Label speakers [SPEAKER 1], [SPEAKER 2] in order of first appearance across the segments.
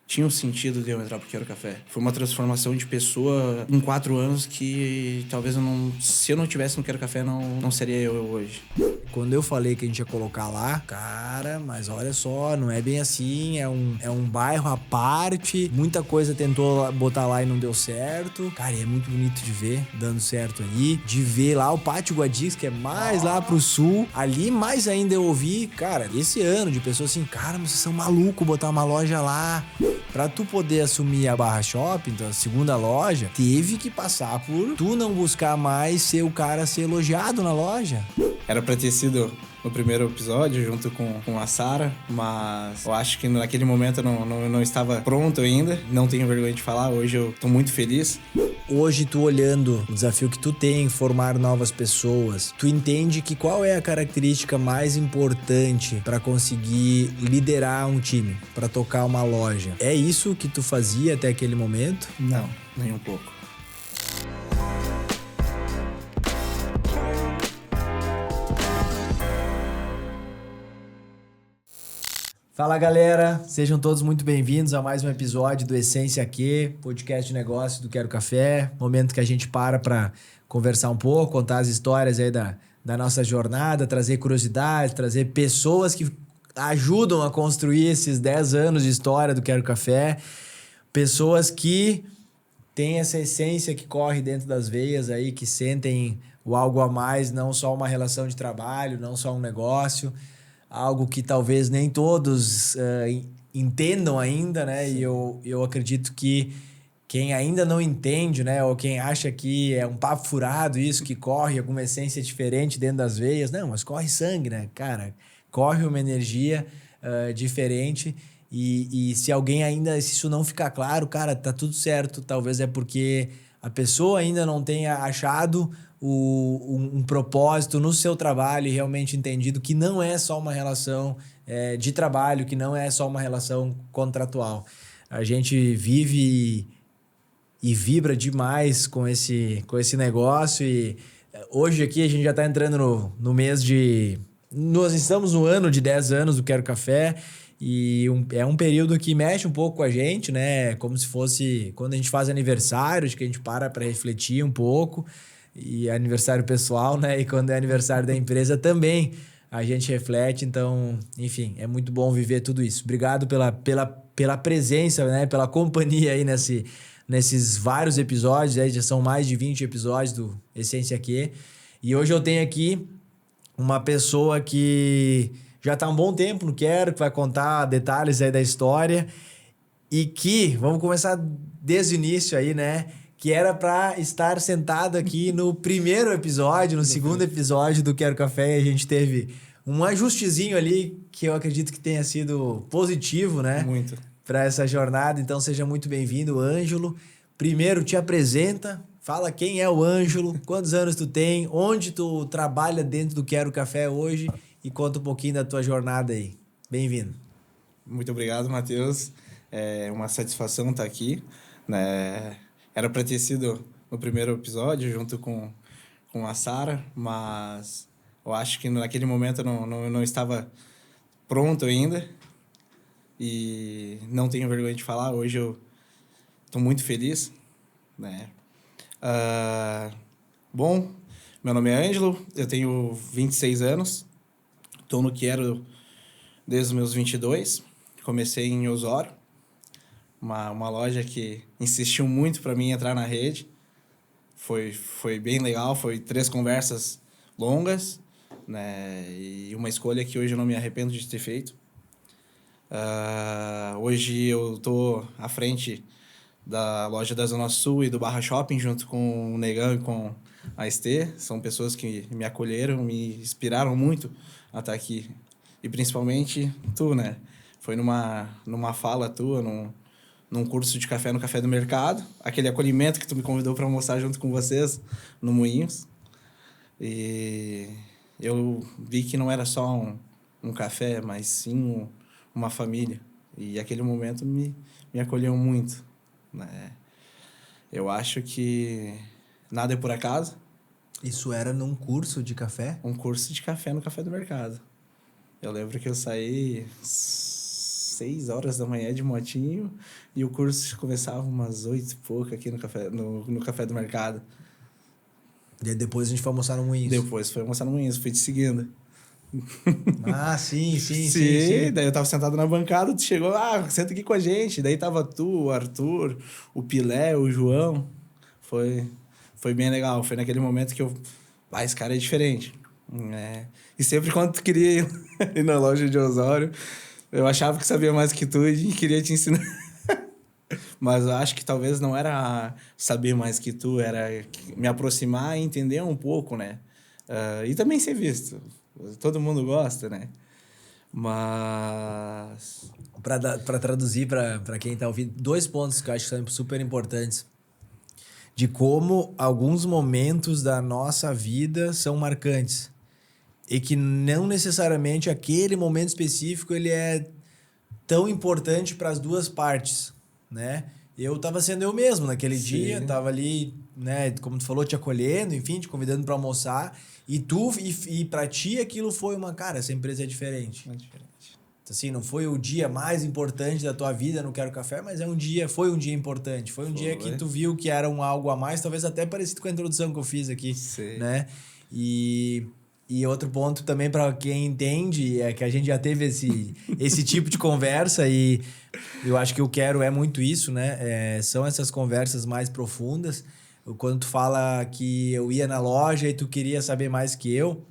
[SPEAKER 1] tinha um sentido de eu entrar pro Quero Café. Foi uma transformação de pessoa em 4 anos que talvez se eu não tivesse no Quero Café, não seria eu hoje.
[SPEAKER 2] Quando eu falei que a gente ia colocar lá, cara, mas olha só, não é bem assim, é um bairro à parte, muita coisa tentou botar lá e não deu certo. Cara, e é muito bonito de ver, dando certo aí, de ver lá o Pátio Guadix, que é mais lá pro sul, ali mais ainda eu ouvi, cara, esse ano de pessoas assim, cara, mas vocês são malucos botar uma loja lá. Pra tu poder assumir a Barra Shopping, então a segunda loja, teve que passar por tu não buscar mais ser o cara a ser elogiado na loja.
[SPEAKER 1] Era pra ter sido no primeiro episódio, junto com a Sara, mas eu acho que naquele momento eu não estava pronto ainda. Não tenho vergonha de falar, hoje eu tô muito feliz.
[SPEAKER 2] Hoje, tu olhando o desafio que tu tem em formar novas pessoas, tu entende que qual é a característica mais importante para conseguir liderar um time, para tocar uma loja? É isso que tu fazia até aquele momento?
[SPEAKER 1] Não, nem um pouco.
[SPEAKER 2] Fala galera, sejam todos muito bem-vindos a mais um episódio do Essência Q, podcast de negócio do Quero Café. Momento que a gente para conversar um pouco, contar as histórias aí da nossa jornada, trazer curiosidade, trazer pessoas que ajudam a construir esses 10 anos de história do Quero Café. Pessoas que têm essa essência que corre dentro das veias aí, que sentem o algo a mais, não só uma relação de trabalho, não só um negócio. Algo que talvez nem todos entendam ainda, né? Sim. E eu acredito que quem ainda não entende, né? Ou quem acha que é um papo furado isso, que corre alguma essência diferente dentro das veias. Não, mas corre sangue, né? Cara, corre uma energia diferente. E se alguém ainda, se isso não ficar claro, cara, tá tudo certo. Talvez é porque a pessoa ainda não tenha achado um propósito no seu trabalho e realmente entendido que não é só uma relação de trabalho, que não é só uma relação contratual. A gente vive e vibra demais com esse negócio e hoje aqui a gente já está entrando no mês de... Nós estamos no ano de 10 anos do Quero Café e é um período que mexe um pouco com a gente, né? Como se fosse quando a gente faz aniversário, de que a gente para refletir um pouco. E aniversário pessoal, né? E quando é aniversário da empresa também a gente reflete. Então, enfim, é muito bom viver tudo isso. Obrigado pela presença, né? Pela companhia aí nesses vários episódios. Aí já são mais de 20 episódios do Essência Q. E hoje eu tenho aqui uma pessoa que já está há um bom tempo no Quero, que vai contar detalhes aí da história. E que, vamos começar desde o início aí, né? Que era para estar sentado aqui no primeiro episódio, no segundo episódio do Quero Café, e a gente teve um ajustezinho ali que eu acredito que tenha sido positivo, né?
[SPEAKER 1] Muito.
[SPEAKER 2] Para essa jornada. Então seja muito bem-vindo, Ângelo. Primeiro te apresenta, fala quem é o Ângelo, quantos anos tu tem, onde tu trabalha dentro do Quero Café hoje e conta um pouquinho da tua jornada aí. Bem-vindo.
[SPEAKER 1] Muito obrigado, Matheus. É uma satisfação estar aqui, né? Era para ter sido no primeiro episódio, junto com a Sara, mas eu acho que naquele momento eu não estava pronto ainda. E não tenho vergonha de falar, hoje eu estou muito feliz, né? Bom, meu nome é Ângelo, eu tenho 26 anos, estou no Quero desde os meus 22, comecei em Osório. Uma loja que insistiu muito para mim entrar na rede. Foi bem legal, foi 3 conversas longas, né? E uma escolha que hoje eu não me arrependo de ter feito. Hoje eu estou à frente da loja da Zona Sul e do Barra Shopping, junto com o Negão e com a Estê. São pessoas que me acolheram, me inspiraram muito a estar aqui. E principalmente tu, né? Foi numa fala tua, num curso de café no Café do Mercado, aquele acolhimento que tu me convidou para almoçar junto com vocês no Moinhos. E eu vi que não era só um café, mas sim uma família. E aquele momento me acolheu muito, né? Eu acho que nada é por acaso.
[SPEAKER 2] Isso era num curso de café?
[SPEAKER 1] Um curso de café no Café do Mercado. Eu lembro que eu saí 6 horas da manhã de motinho e o curso começava umas 8 e pouco aqui no café do mercado.
[SPEAKER 2] E aí depois a gente foi almoçar no Moinhos.
[SPEAKER 1] Depois foi almoçar no Moinhos, fui te seguindo.
[SPEAKER 2] Ah, sim.
[SPEAKER 1] Daí eu tava sentado na bancada, tu chegou, senta aqui com a gente. Daí tava tu, o Arthur, o Pilé, o João. Foi bem legal. Foi naquele momento que eu... esse cara é diferente. E sempre quando tu queria ir na loja de Osório, eu achava que sabia mais que tu e queria te ensinar. Mas eu acho que talvez não era saber mais que tu, era me aproximar e entender um pouco, né? E também ser visto. Todo mundo gosta, né? Mas...
[SPEAKER 2] Para traduzir para quem tá ouvindo, 2 pontos que eu acho que são super importantes. De como alguns momentos da nossa vida são marcantes. E que não necessariamente aquele momento específico ele é tão importante para as duas partes, né? Eu tava sendo eu mesmo naquele dia, tava ali, né, como tu falou, te acolhendo, enfim, te convidando para almoçar, e para ti aquilo foi cara, essa empresa é diferente.
[SPEAKER 1] É diferente.
[SPEAKER 2] Assim, não foi o dia mais importante da tua vida no Quero Café, mas foi um dia importante. Foi um dia que tu viu que era algo a mais, talvez até parecido com a introdução que eu fiz aqui, né? E outro ponto também para quem entende é que a gente já teve esse tipo de conversa e eu acho que o Quero é muito isso, né? São essas conversas mais profundas. Quando tu fala que eu ia na loja e tu queria saber mais que eu,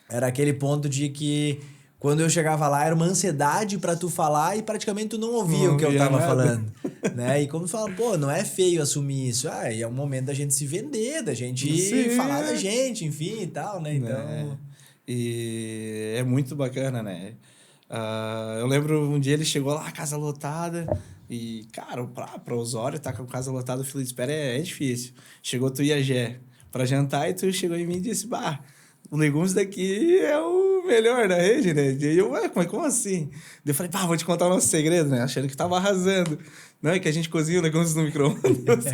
[SPEAKER 2] era aquele ponto de que quando eu chegava lá era uma ansiedade para tu falar e praticamente tu não ouvia o que eu tava falando, né? E como tu fala, pô, não é feio assumir isso. E é um momento da gente se vender, da gente falar da gente, enfim e tal, né? Então...
[SPEAKER 1] E é muito bacana, né? Eu lembro um dia ele chegou lá, casa lotada, e, cara, pra Osório, tá com a casa lotada, o fila de espera é difícil. Chegou tu e a Gé pra jantar e tu chegou em mim e disse, o legumes daqui é o melhor da rede, né? E eu, como assim? Daí eu falei, vou te contar o nosso segredo, né? Achando que tava arrasando. Não, é que a gente cozinha o legumes no micro-ondas.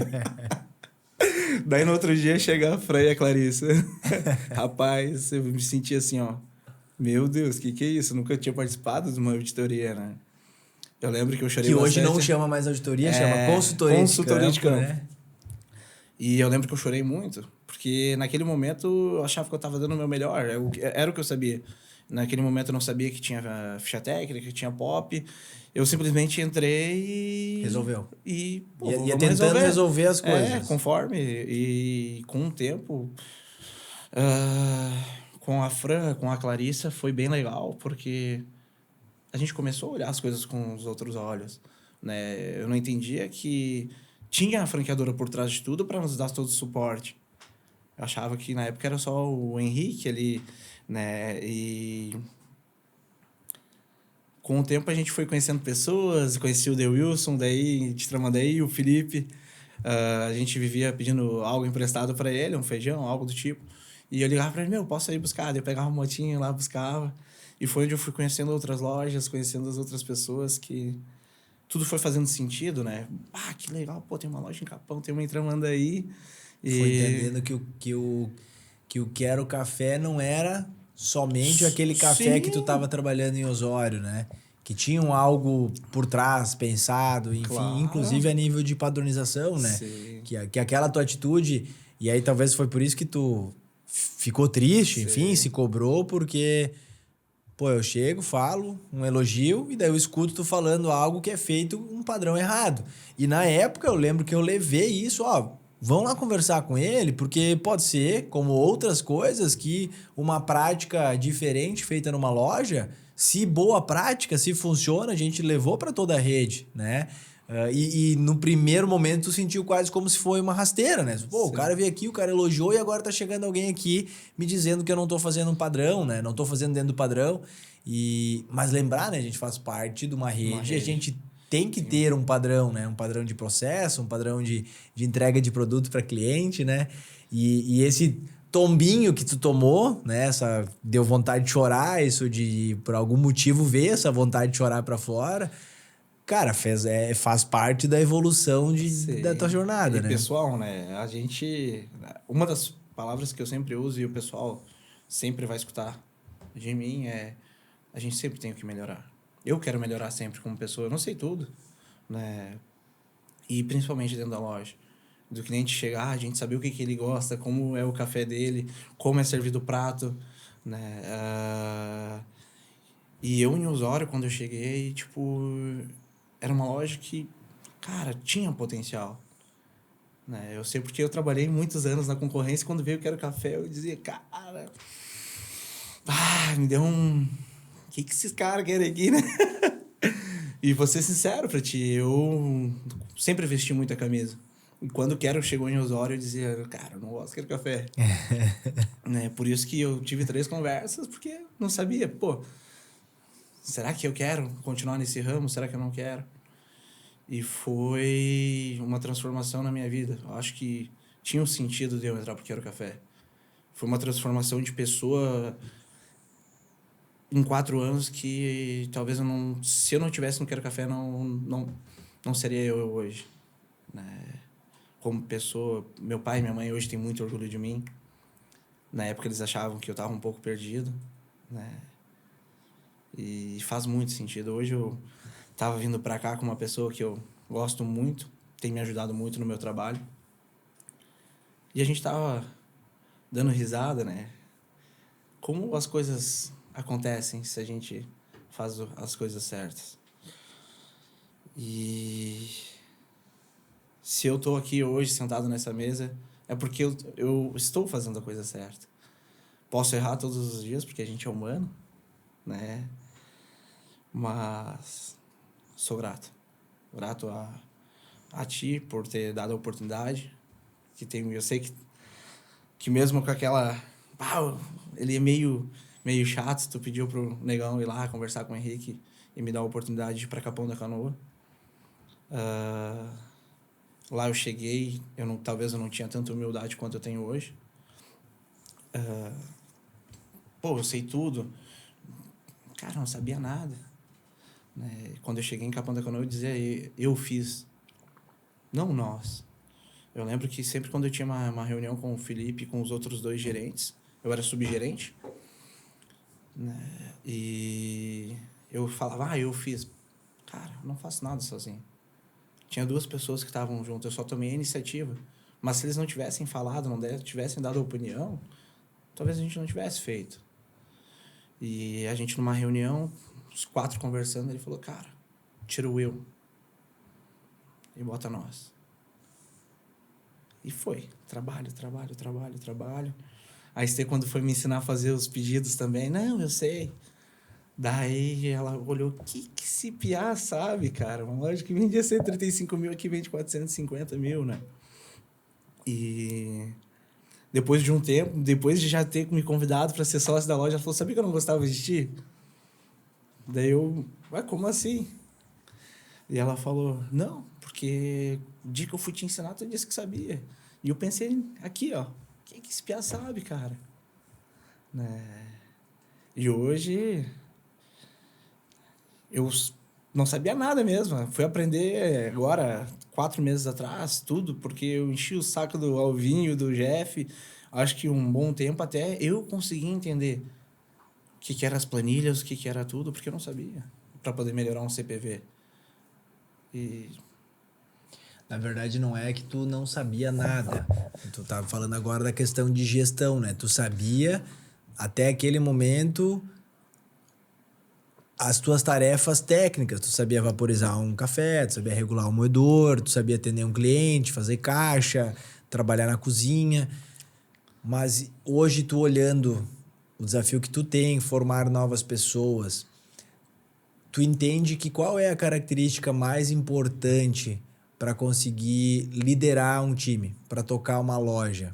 [SPEAKER 1] Daí no outro dia chega a Fran e a Clarissa. Rapaz, eu me senti assim, ó. Meu Deus, que é isso? Eu nunca tinha participado de uma auditoria, né? Eu lembro que eu chorei bastante.
[SPEAKER 2] Que hoje não chama mais auditoria, chama consultoria de campo, né?
[SPEAKER 1] E eu lembro que eu chorei muito, porque naquele momento eu achava que eu estava dando o meu melhor, era o que eu sabia. Naquele momento eu não sabia que tinha ficha técnica, que tinha pop. Eu simplesmente entrei e...
[SPEAKER 2] Resolveu.
[SPEAKER 1] Ia
[SPEAKER 2] tentando resolver as coisas.
[SPEAKER 1] Conforme. E com o tempo, com a Fran, com a Clarissa, foi bem legal, porque a gente começou a olhar as coisas com os outros olhos, né? Eu não entendia que tinha a franqueadora por trás de tudo para nos dar todo o suporte. Eu achava que na época era só o Henrique ali, né? E com o tempo a gente foi conhecendo pessoas, conheci o The Wilson, daí de Tramandaí, o Felipe. A gente vivia pedindo algo emprestado para ele, um feijão, algo do tipo. E eu ligava para ele, posso ir buscar? Daí eu pegava uma motinha lá, buscava. E foi onde eu fui conhecendo outras lojas, conhecendo as outras pessoas, que tudo foi fazendo sentido, né? Que legal, tem uma loja em Capão, tem uma em Tramandaí.
[SPEAKER 2] Foi entendendo que o Quero Café não era somente aquele café que tu tava trabalhando em Osório, né? Que tinham algo por trás, pensado, enfim, claro. Inclusive a nível de padronização, né?
[SPEAKER 1] Sim.
[SPEAKER 2] Que aquela tua atitude, e aí talvez foi por isso que tu ficou triste, enfim, se cobrou, porque... eu chego, falo um elogio e daí eu escuto tu falando algo que é feito um padrão errado. E na época eu lembro que eu levei isso, vão lá conversar com ele, porque pode ser, como outras coisas, que uma prática diferente feita numa loja, se boa prática, se funciona, a gente levou para toda a rede, né? E no primeiro momento tu sentiu quase como se foi uma rasteira, né? O cara veio aqui, o cara elogiou e agora tá chegando alguém aqui me dizendo que eu não tô fazendo um padrão, né? Não tô fazendo dentro do padrão. Mas lembrar, né? A gente faz parte de uma rede. A gente tem que ter um padrão, né? Um padrão de processo, um padrão de entrega de produto para cliente, né? E esse tombinho que tu tomou, né? Deu vontade de chorar, isso por algum motivo veio essa vontade de chorar para fora. Cara, faz parte da evolução da tua jornada, né?
[SPEAKER 1] E pessoal, né? A gente... Uma das palavras que eu sempre uso e o pessoal sempre vai escutar de mim é... A gente sempre tem o que melhorar. eu quero melhorar sempre como pessoa. Eu não sei tudo, né? E principalmente dentro da loja. Do cliente chegar, a gente saber o que, que ele gosta, como é o café dele, como é servido o prato, né? E eu em Osório, quando eu cheguei, tipo, era uma loja que, cara, tinha potencial, né? Eu sei porque eu trabalhei muitos anos na concorrência, quando veio o Quero Café, eu dizia, cara, me deu um... O que esses caras querem aqui, né? E vou ser sincero pra ti, eu sempre vesti muita camisa. E quando o Quero chegou em Osório, eu dizia, cara, eu não gosto de Quero Café. Né? Por isso que eu tive 3 conversas, porque não sabia, pô, será que eu quero continuar nesse ramo? Será que eu não quero? E foi uma transformação na minha vida. Eu acho que tinha um sentido de eu entrar pro Quero Café. Foi uma transformação de pessoa em 4 anos que talvez eu não... Se eu não tivesse no Quero Café, não seria eu hoje. Né? Como pessoa, meu pai e minha mãe hoje têm muito orgulho de mim. Na época eles achavam que eu estava um pouco perdido, né? E faz muito sentido. Hoje eu tava vindo para cá com uma pessoa que eu gosto muito, tem me ajudado muito no meu trabalho. E a gente tava dando risada, né? Como as coisas acontecem se a gente faz as coisas certas. E se eu tô aqui hoje sentado nessa mesa, é porque eu estou fazendo a coisa certa. Posso errar todos os dias, porque a gente é humano, né? Mas sou grato. Grato a ti por ter dado a oportunidade. Eu sei que mesmo com aquela... ele é meio chato, tu pediu pro Negão ir lá conversar com o Henrique e me dar a oportunidade de ir pra Capão da Canoa. Lá eu cheguei, talvez eu não tinha tanta humildade quanto eu tenho hoje. Eu sei tudo. Cara, eu não sabia nada. Né? Quando eu cheguei em Capão da Canoa, eu dizia, eu fiz. Não nós. Eu lembro que sempre quando eu tinha uma reunião com o Felipe e com os outros 2 gerentes, eu era subgerente, né? E eu falava, eu fiz. Cara, eu não faço nada sozinho. Tinha 2 pessoas que estavam juntas, eu só tomei a iniciativa. Mas se eles não tivessem falado, não tivessem dado opinião, talvez a gente não tivesse feito. E a gente numa reunião, os 4 conversando, ele falou, cara, tira o eu e bota nós. E foi. Trabalho. A Estê, quando foi me ensinar a fazer os pedidos também, não, eu sei. Daí ela olhou, que esse piá sabe, cara? Uma loja que vendia 135 mil, aqui vende 450 mil, né? E depois de um tempo, depois de já ter me convidado para ser sócio da loja, ela falou, sabia que eu não gostava de ti? Daí eu, como assim? E ela falou, não, porque o dia que eu fui te ensinar, tu disse que sabia. E eu pensei, aqui, ó, quem que esse piá sabe, cara? Né? E hoje eu não sabia nada mesmo. Fui aprender agora, 4 meses atrás, tudo, porque eu enchi o saco do Alvinho, do Jeff. Acho que um bom tempo até eu consegui entender o que eram as planilhas, o que era tudo, porque eu não sabia, para poder melhorar um CPV. E
[SPEAKER 2] Na verdade, não é que tu não sabia nada. Tu tava falando agora da questão de gestão, né? Tu sabia, até aquele momento, as tuas tarefas técnicas. Tu sabia vaporizar um café, tu sabia regular um moedor, tu sabia atender um cliente, fazer caixa, trabalhar na cozinha. Mas hoje, tu olhando o desafio que tu tem, formar novas pessoas, tu entende que qual é a característica mais importante para conseguir liderar um time, para tocar uma loja?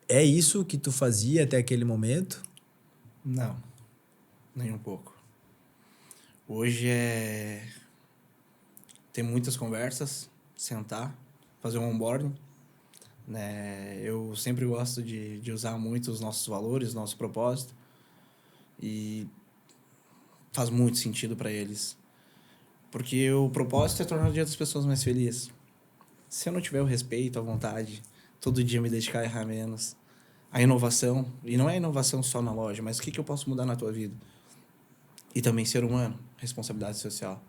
[SPEAKER 2] É isso que tu fazia até aquele momento?
[SPEAKER 1] não, nem um pouco. Hoje é ter muitas conversas, sentar, fazer um onboarding, né? Eu sempre gosto de usar muito os nossos valores, nosso propósito, e faz muito sentido para eles. Porque o propósito é tornar o dia das pessoas mais felizes. Se eu não tiver o respeito, a vontade, todo dia me dedicar a errar menos, a inovação, e não é inovação só na loja, mas o que eu posso mudar na tua vida? E também ser humano, responsabilidade social.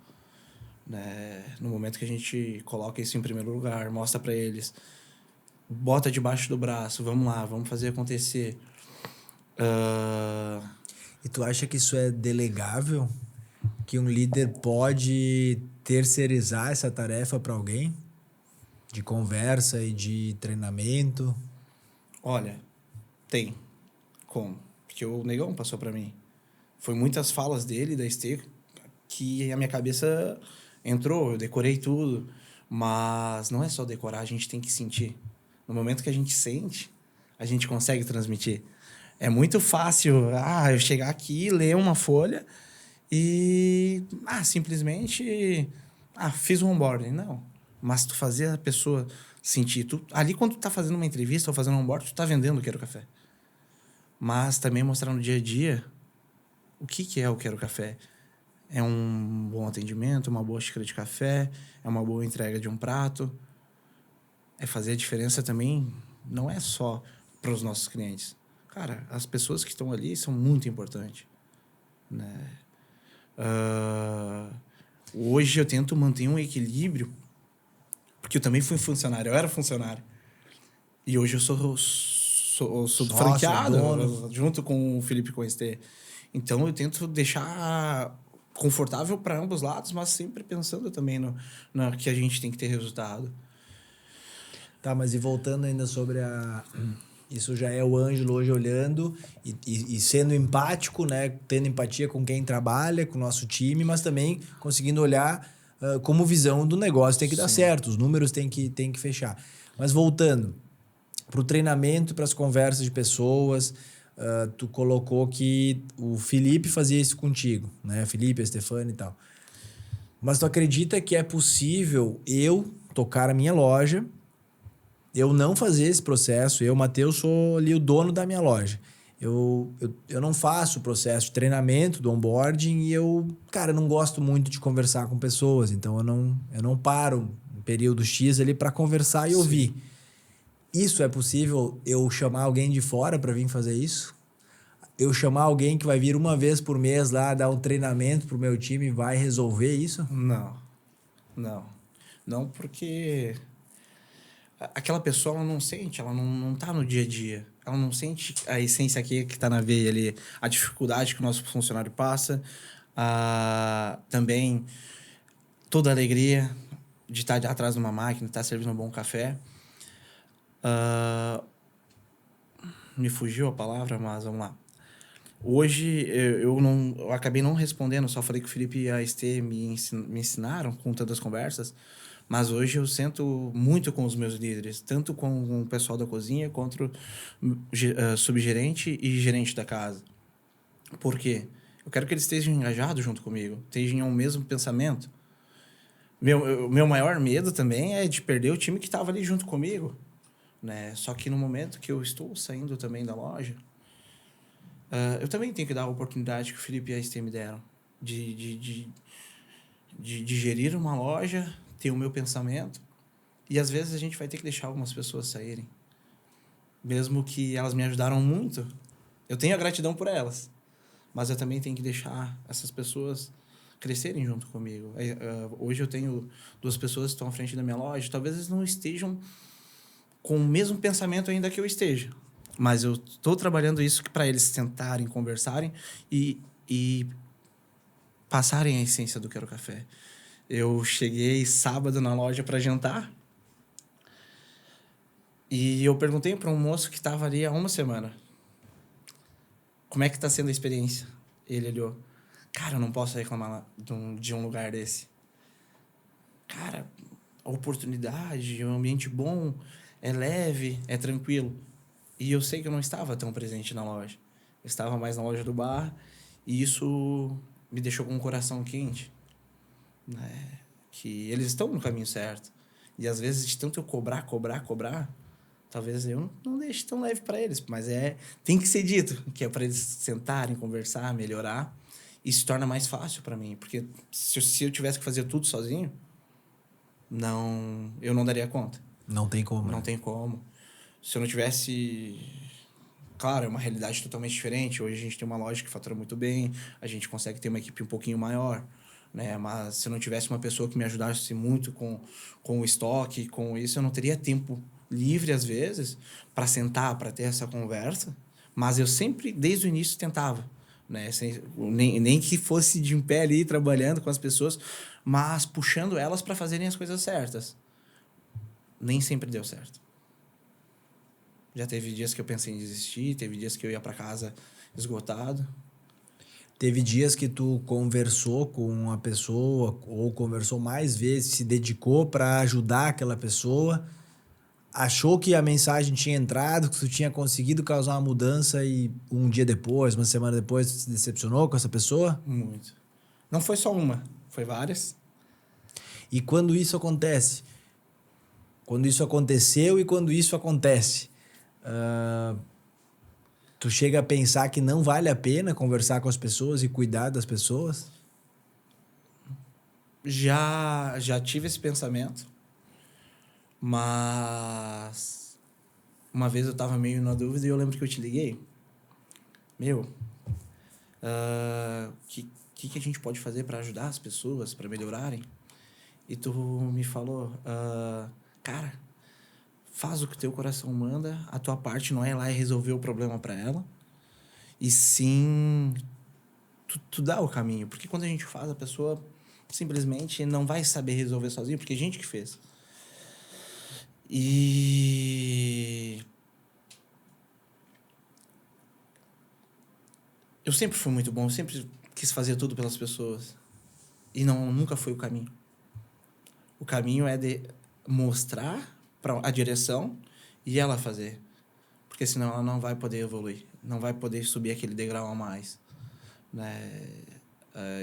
[SPEAKER 1] Né? No momento que a gente coloca isso em primeiro lugar, mostra para eles, bota debaixo do braço, vamos lá, vamos fazer acontecer.
[SPEAKER 2] E tu acha que isso é delegável? Que um líder pode terceirizar essa tarefa para alguém? De conversa e de treinamento?
[SPEAKER 1] Olha, tem como. Porque o Negão passou para mim. Foi muitas falas dele, da Estê, que a minha cabeça entrou, eu decorei tudo. Mas não é só decorar, a gente tem que sentir. No momento que a gente sente, a gente consegue transmitir. É muito fácil, eu chegar aqui, ler uma folha e simplesmente fiz um onboarding. Não. Mas tu fazer a pessoa sentir. Ali, quando tu tá fazendo uma entrevista ou fazendo um onboarding, tu tá vendendo o Quero Café. Mas também mostrar no dia a dia o que é o Quero Café. É um bom atendimento, uma boa xícara de café, é uma boa entrega de um prato. É fazer a diferença também, não é só para os nossos clientes. Cara, as pessoas que estão ali são muito importantes. Né? Hoje eu tento manter um equilíbrio, porque eu também fui funcionário, eu era funcionário. E hoje eu sou do
[SPEAKER 2] Sócio,
[SPEAKER 1] franqueado,
[SPEAKER 2] dono.
[SPEAKER 1] junto com o Felipe Coinster. Então eu tento deixar confortável para ambos lados, mas sempre pensando também no que a gente tem que ter resultado.
[SPEAKER 2] Tá, mas e voltando ainda sobre isso já é o Ângelo hoje olhando e sendo empático, né? Tendo empatia com quem trabalha, com o nosso time, mas também conseguindo olhar como visão do negócio tem que dar
[SPEAKER 1] Sim.
[SPEAKER 2] certo, os números tem que fechar. Mas voltando para o treinamento, para as conversas de pessoas, tu colocou que o Felipe fazia isso contigo, né? Felipe, a Stefania e tal. Mas tu acredita que é possível eu tocar a minha loja, eu não fazer esse processo? Eu, Matheus, sou ali o dono da minha loja. Eu não faço o processo de treinamento do onboarding e cara, não gosto muito de conversar com pessoas. Então, eu não paro um período X ali para conversar e
[SPEAKER 1] Sim.
[SPEAKER 2] ouvir. Isso é possível eu chamar alguém de fora para vir fazer isso? Eu chamar alguém que vai vir uma vez por mês lá, dar um treinamento pro meu time e vai resolver isso?
[SPEAKER 1] Não, não. Não, porque aquela pessoa ela não sente, ela não tá no dia a dia. Ela não sente a essência aqui que tá na veia ali, a dificuldade que o nosso funcionário passa, também toda a alegria de estar atrás de uma máquina, de estar servindo um bom café. Me fugiu a palavra, mas vamos lá. Hoje eu acabei não respondendo, só falei que o Felipe e a Estê me ensinaram com tantas conversas, mas hoje eu sento muito com os meus líderes, tanto com o pessoal da cozinha quanto subgerente e gerente da casa. Por quê? Eu quero que eles estejam engajados junto comigo, estejam o mesmo pensamento. Meu maior medo também é de perder o time que estava ali junto comigo, né? Só que no momento que eu estou saindo também da loja, eu também tenho que dar a oportunidade que o Felipe e a Estê me deram de gerir uma loja, ter o meu pensamento. E às vezes a gente vai ter que deixar algumas pessoas saírem. Mesmo que elas me ajudaram muito, eu tenho a gratidão por elas. Mas eu também tenho que deixar essas pessoas crescerem junto comigo. Hoje eu tenho 2 pessoas que estão à frente da minha loja. Talvez eles não estejam com o mesmo pensamento ainda que eu esteja. Mas eu estou trabalhando isso para eles sentarem, conversarem e passarem a essência do Quero Café. Eu cheguei sábado na loja para jantar e eu perguntei para um moço que estava ali há uma semana: como é que está sendo a experiência? Ele olhou: cara, eu não posso reclamar de um lugar desse. Cara, a oportunidade, um ambiente bom, é leve, é tranquilo. E eu sei que eu não estava tão presente na loja. Eu estava mais na loja do bar e isso me deixou com o coração quente, né? Que eles estão no caminho certo. E às vezes, de tanto eu cobrar, talvez eu não deixe tão leve para eles, mas tem que ser dito, que é para eles sentarem, conversar, melhorar. E se torna mais fácil para mim, porque se eu tivesse que fazer tudo sozinho, eu não daria conta.
[SPEAKER 2] Não tem como.
[SPEAKER 1] Não
[SPEAKER 2] Né?
[SPEAKER 1] tem como. Se eu não tivesse Claro, é uma realidade totalmente diferente. Hoje a gente tem uma loja que fatura muito bem, a gente consegue ter uma equipe um pouquinho maior, né? Mas se eu não tivesse uma pessoa que me ajudasse muito com o estoque, com isso, eu não teria tempo livre, às vezes, para sentar, para ter essa conversa. Mas eu sempre, desde o início, tentava, né? Nem que fosse de em pé ali, trabalhando com as pessoas, mas puxando elas para fazerem as coisas certas. Nem sempre deu certo. Já teve dias que eu pensei em desistir, teve dias que eu ia para casa esgotado.
[SPEAKER 2] Teve dias que tu conversou com uma pessoa ou conversou mais vezes, se dedicou para ajudar aquela pessoa, achou que a mensagem tinha entrado, que tu tinha conseguido causar uma mudança e um dia depois, uma semana depois, tu se decepcionou com essa pessoa?
[SPEAKER 1] Muito. Não foi só uma, foi várias.
[SPEAKER 2] E quando isso acontece? Quando isso aconteceu e quando isso acontece? Tu chega a pensar que não vale a pena conversar com as pessoas e cuidar das pessoas?
[SPEAKER 1] Já tive esse pensamento, mas uma vez eu tava meio na dúvida e eu lembro que eu te liguei. Meu, que a gente pode fazer para ajudar as pessoas, para melhorarem? E tu me falou, cara, faz o que teu coração manda, a tua parte não é ir lá e resolver o problema para ela, e sim tu dá o caminho. Porque quando a gente faz, a pessoa simplesmente não vai saber resolver sozinha, porque é a gente que fez. E eu sempre fui muito bom, eu sempre quis fazer tudo pelas pessoas. E nunca foi o caminho. O caminho é de mostrar para a direção e ela fazer. Porque senão ela não vai poder evoluir, não vai poder subir aquele degrau a mais, né?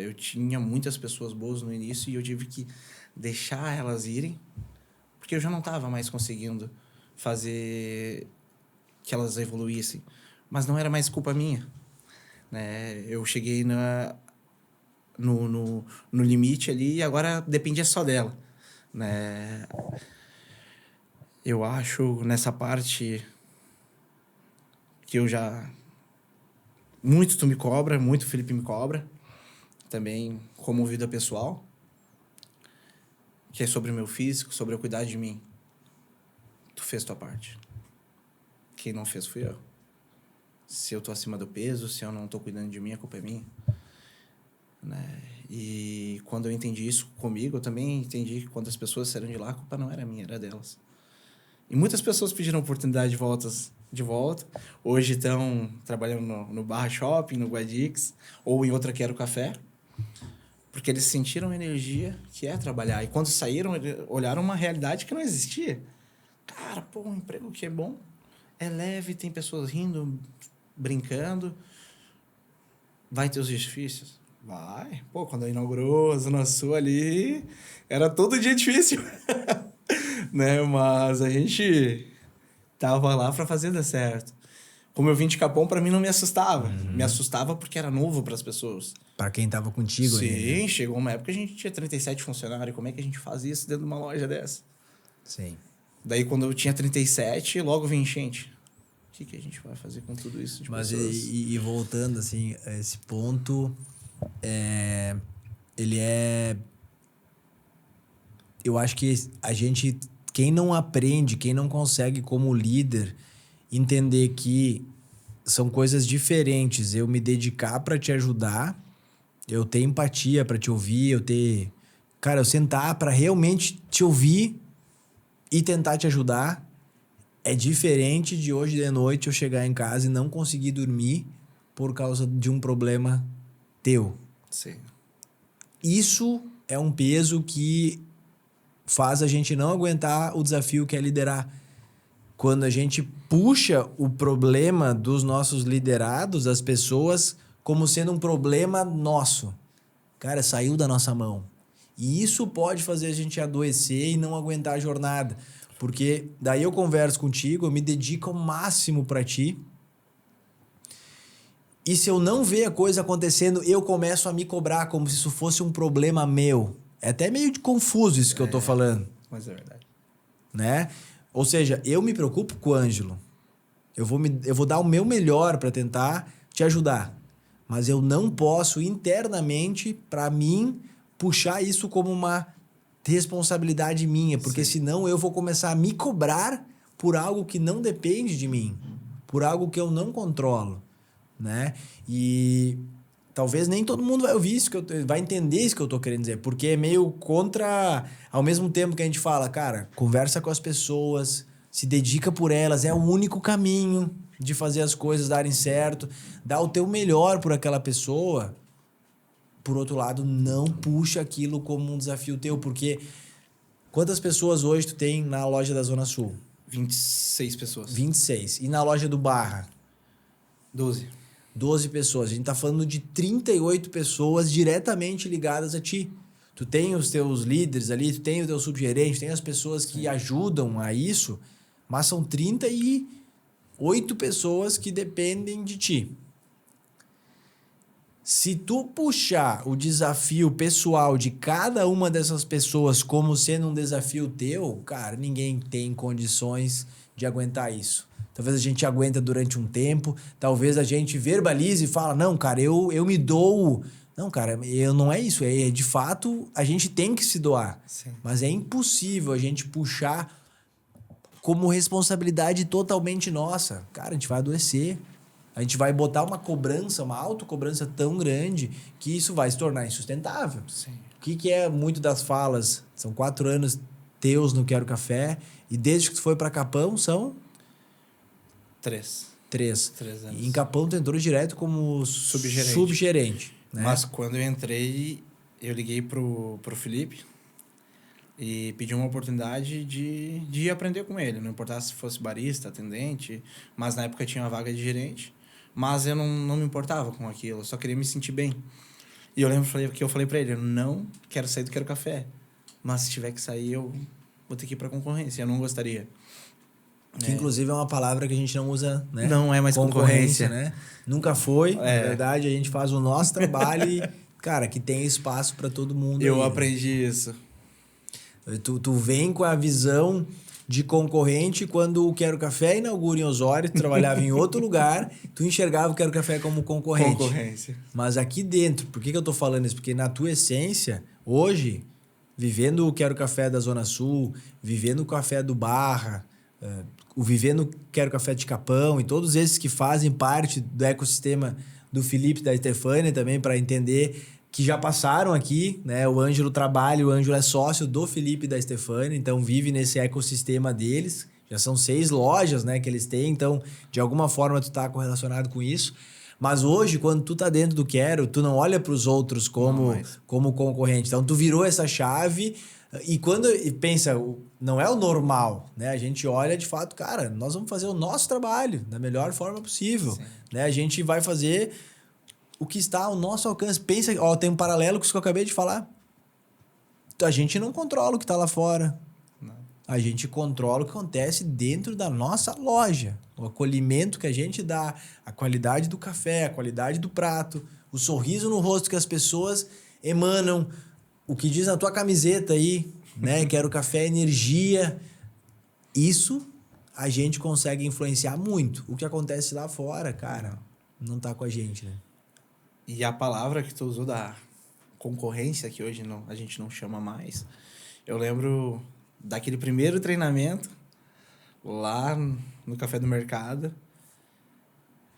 [SPEAKER 1] Eu tinha muitas pessoas boas no início e eu tive que deixar elas irem, porque eu já não estava mais conseguindo fazer que elas evoluíssem. Mas não era mais culpa minha, né? Eu cheguei no limite ali e agora dependia só dela, né? Eu acho nessa parte que eu já... Muito tu me cobra, muito o Felipe me cobra. Também como vida pessoal. Que é sobre o meu físico, sobre eu cuidar de mim. Tu fez tua parte. Quem não fez fui eu. Se eu tô acima do peso, se eu não tô cuidando de mim, a culpa é minha. Né? E quando eu entendi isso comigo, eu também entendi que quando as pessoas saíram de lá, a culpa não era minha, era delas. E muitas pessoas pediram oportunidade de volta. Hoje estão trabalhando no Barra Shopping, no Guadix, ou em outra Quero Café, porque eles sentiram energia que é trabalhar. E quando saíram, olharam uma realidade que não existia. Cara, pô, um emprego que é bom, é leve, tem pessoas rindo, brincando. Vai ter os difíceis? Vai. Pô, quando inaugurou a Zona Sul ali, era todo dia difícil. Né? Mas a gente tava lá para fazer dar certo. Como eu vim de Capão, para mim não me assustava. Me assustava porque era novo para as pessoas.
[SPEAKER 2] Para quem tava contigo
[SPEAKER 1] Sim,
[SPEAKER 2] aí, né?
[SPEAKER 1] chegou uma época que a gente tinha 37 funcionários. Como é que a gente fazia isso dentro de uma loja dessa?
[SPEAKER 2] Sim.
[SPEAKER 1] Daí, quando eu tinha 37, logo vem enchente. O que a gente vai fazer com tudo isso de
[SPEAKER 2] Mas
[SPEAKER 1] pessoas?
[SPEAKER 2] e voltando, assim, a esse ponto, ele é... Eu acho que a gente... Quem não aprende, quem não consegue como líder entender que são coisas diferentes, eu me dedicar para te ajudar, eu ter empatia para te ouvir, eu ter... Cara, eu sentar para realmente te ouvir e tentar te ajudar, é diferente de hoje de noite eu chegar em casa e não conseguir dormir por causa de um problema teu.
[SPEAKER 1] Sim.
[SPEAKER 2] Isso é um peso que faz a gente não aguentar o desafio que é liderar. Quando a gente puxa o problema dos nossos liderados, das pessoas, como sendo um problema nosso. Cara, saiu da nossa mão. E isso pode fazer a gente adoecer e não aguentar a jornada. Porque daí eu converso contigo, eu me dedico ao máximo para ti. E se eu não ver a coisa acontecendo, eu começo a me cobrar como se isso fosse um problema meu. É até meio confuso isso que eu tô falando.
[SPEAKER 1] Mas é verdade.
[SPEAKER 2] Né? Ou seja, eu me preocupo com o Ângelo. eu vou dar o meu melhor para tentar te ajudar. Mas eu não posso internamente, para mim, puxar isso como uma responsabilidade minha, porque
[SPEAKER 1] Sim.
[SPEAKER 2] senão eu vou começar a me cobrar por algo que não depende de mim, por algo que eu não controlo, né? E talvez nem todo mundo vai ouvir isso, vai entender isso que eu tô querendo dizer, porque é meio contra, ao mesmo tempo que a gente fala, cara, conversa com as pessoas, se dedica por elas, é o único caminho de fazer as coisas darem certo, dá o teu melhor por aquela pessoa. Por outro lado, não puxa aquilo como um desafio teu, porque quantas pessoas hoje tu tem na loja da Zona Sul?
[SPEAKER 1] 26 pessoas.
[SPEAKER 2] 26. E na loja do Barra?
[SPEAKER 1] 12.
[SPEAKER 2] 12 pessoas. A gente tá falando de 38 pessoas diretamente ligadas a ti. Tu tem os teus líderes ali, tu tem o teu subgerente, tem as pessoas que ajudam a isso, mas são 38 pessoas que dependem de ti. Se tu puxar o desafio pessoal de cada uma dessas pessoas como sendo um desafio teu, cara, ninguém tem condições de aguentar isso. Talvez a gente aguenta durante um tempo, talvez a gente verbalize e fala, não, cara, eu me dou. Não, cara, não é isso. É de fato, a gente tem que se doar.
[SPEAKER 1] Sim.
[SPEAKER 2] Mas é impossível a gente puxar como responsabilidade totalmente nossa. Cara, a gente vai adoecer. A gente vai botar uma cobrança, uma autocobrança tão grande que isso vai se tornar insustentável.
[SPEAKER 1] Sim.
[SPEAKER 2] O que é muito das falas? São 4 anos teus no Quero Café e desde que tu foi para Capão são
[SPEAKER 1] 3.
[SPEAKER 2] 3.
[SPEAKER 1] 3 anos.
[SPEAKER 2] E em Capão tu entrou direto como subgerente, né?
[SPEAKER 1] Mas quando eu entrei, eu liguei pro Felipe e pedi uma oportunidade de aprender com ele. Não importasse se fosse barista, atendente, mas na época tinha uma vaga de gerente. Mas eu não me importava com aquilo, eu só queria me sentir bem. E eu lembro que eu falei pra ele, eu não quero sair do Quero Café. Mas se tiver que sair, eu vou ter que ir pra concorrência. Eu não gostaria.
[SPEAKER 2] Que inclusive é uma palavra que a gente não usa, né?
[SPEAKER 1] Não é mais concorrência,
[SPEAKER 2] né? Nunca foi. Na verdade, a gente faz o nosso trabalho e, cara, que tem espaço para todo mundo.
[SPEAKER 1] Eu
[SPEAKER 2] aí,
[SPEAKER 1] aprendi isso.
[SPEAKER 2] Tu vem com a visão de concorrente quando o Quero Café inaugura em Osório, tu trabalhava em outro lugar, tu enxergava o Quero Café como concorrente.
[SPEAKER 1] Concorrência.
[SPEAKER 2] Mas aqui dentro, por que eu tô falando isso? Porque na tua essência, hoje, vivendo o Quero Café da Zona Sul, vivendo o Café do Barra, o vivendo o Quero Café de Capão e todos esses que fazem parte do ecossistema do Felipe e da Estefânia também, para entender que já passaram aqui, né? O Ângelo trabalha, o Ângelo é sócio do Felipe e da Estefânia, então vive nesse ecossistema deles. Já são 6 lojas, né, que eles têm, então de alguma forma tu tá correlacionado com isso. Mas hoje, quando tu tá dentro do Quero, tu não olha para os outros como concorrente. Então tu virou essa chave e quando pensa, não é o normal, né? A gente olha de fato, cara, nós vamos fazer o nosso trabalho da melhor forma possível,
[SPEAKER 1] Sim.
[SPEAKER 2] né? A gente vai fazer o que está ao nosso alcance. Pensa, ó, tem um paralelo com isso que eu acabei de falar. A gente não controla o que está lá fora.
[SPEAKER 1] Não.
[SPEAKER 2] A gente controla o que acontece dentro da nossa loja. O acolhimento que a gente dá, a qualidade do café, a qualidade do prato, o sorriso no rosto que as pessoas emanam, o que diz na tua camiseta aí, né? Quero café, energia. Isso a gente consegue influenciar muito. O que acontece lá fora, cara, não tá com a gente, né?
[SPEAKER 1] E a palavra que tu usou da concorrência, que hoje não, a gente não chama mais, eu lembro daquele primeiro treinamento lá no Café do Mercado,